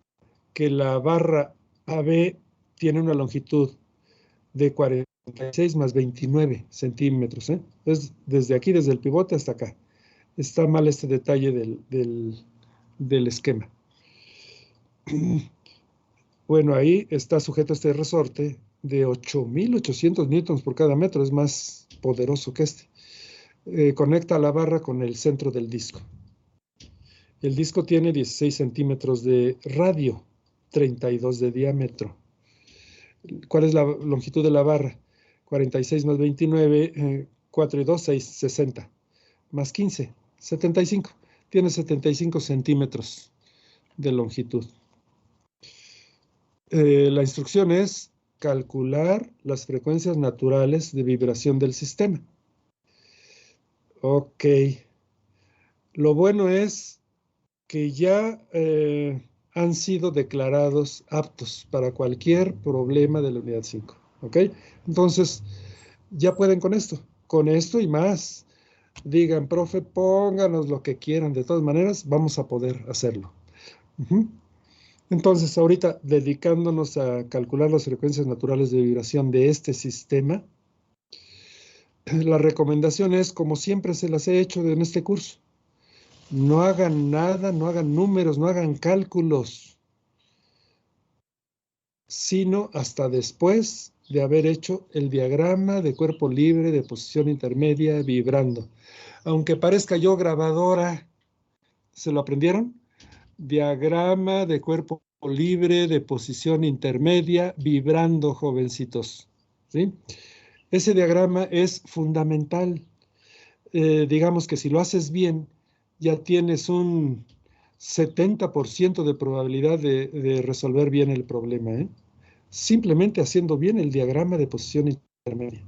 que la barra AB tiene una longitud de 46 más 29 centímetros, ¿eh? Es desde aquí, desde el pivote hasta acá. Está mal este detalle del esquema. Bueno, ahí está sujeto este resorte de 8.800 newtons por cada metro, es más poderoso que este. Conecta la barra con el centro del disco. El disco tiene 16 centímetros de radio, 32 de diámetro. ¿Cuál es la longitud de la barra? 46 más 29, 4 y 2, 6, 60. Más 15, 75. Tiene 75 centímetros de longitud. La instrucción es calcular las frecuencias naturales de vibración del sistema. Ok. Lo bueno es que ya han sido declarados aptos para cualquier problema de la unidad 5. ¿Ok? Entonces, ya pueden con esto y más. Digan, profe, pónganos lo que quieran. De todas maneras, vamos a poder hacerlo. Entonces, ahorita, dedicándonos a calcular las frecuencias naturales de vibración de este sistema, la recomendación es, como siempre se las he hecho en este curso, no hagan nada, no hagan números, no hagan cálculos, sino hasta después de haber hecho el diagrama de cuerpo libre de posición intermedia vibrando. Aunque parezca yo grabadora, ¿se lo aprendieron? Diagrama de cuerpo libre de posición intermedia vibrando, jovencitos, ¿sí? Ese diagrama es fundamental. Digamos que si lo haces bien, ya tienes un 70% de probabilidad de resolver bien el problema, ¿eh? Simplemente haciendo bien el diagrama de posición intermedia.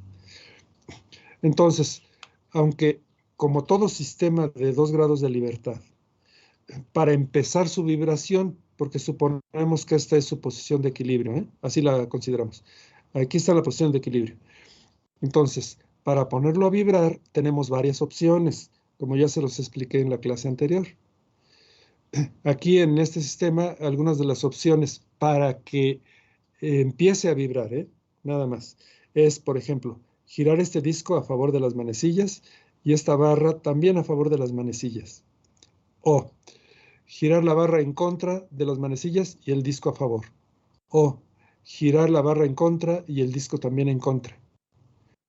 Entonces, aunque como todo sistema de 2 grados de libertad, para empezar su vibración, porque suponemos que esta es su posición de equilibrio, ¿eh? Así la consideramos. Aquí está la posición de equilibrio. Entonces, para ponerlo a vibrar, tenemos varias opciones, como ya se los expliqué en la clase anterior. Aquí en este sistema, algunas de las opciones para que empiece a vibrar, nada más, es, por ejemplo, girar este disco a favor de las manecillas y esta barra también a favor de las manecillas. O girar la barra en contra de las manecillas y el disco a favor. O girar la barra en contra y el disco también en contra.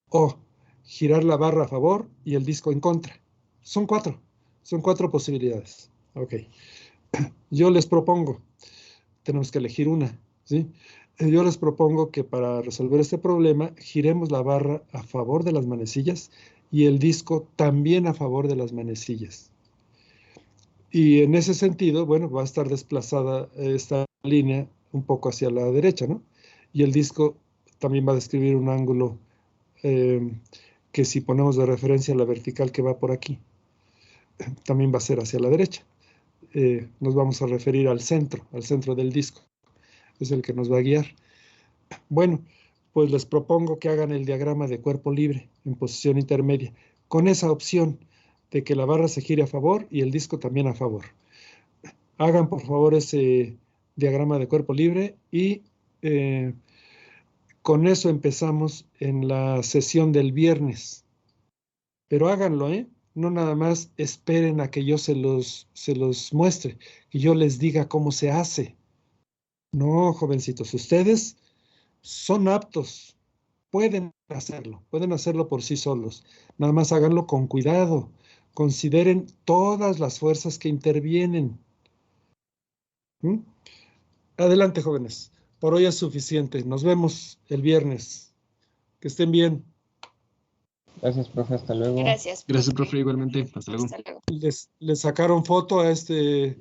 O girar la barra a favor y el disco en contra. Son cuatro posibilidades. Ok. Yo les propongo, tenemos que elegir una, ¿sí? Yo les propongo que para resolver este problema giremos la barra a favor de las manecillas y el disco también a favor de las manecillas. Y en ese sentido, bueno, va a estar desplazada esta línea un poco hacia la derecha, ¿no? Y el disco también va a describir un ángulo que si ponemos de referencia la vertical que va por aquí, también va a ser hacia la derecha. Nos vamos a referir al centro del disco. Es el que nos va a guiar. Bueno, pues les propongo que hagan el diagrama de cuerpo libre en posición intermedia, con esa opción de que la barra se gire a favor y el disco también a favor. Hagan por favor ese diagrama de cuerpo libre y con eso empezamos en la sesión del viernes. Pero háganlo, ¿eh? No nada más esperen a que yo se los muestre, que yo les diga cómo se hace. No, jovencitos, ustedes son aptos, pueden hacerlo por sí solos. Nada más háganlo con cuidado. Consideren todas las fuerzas que intervienen. ¿Mm? Adelante, jóvenes. Por hoy es suficiente. Nos vemos el viernes. Que estén bien. Gracias, profe. Hasta luego. Gracias, Gracias, profe, igualmente. Hasta luego. Hasta luego. Les sacaron foto a este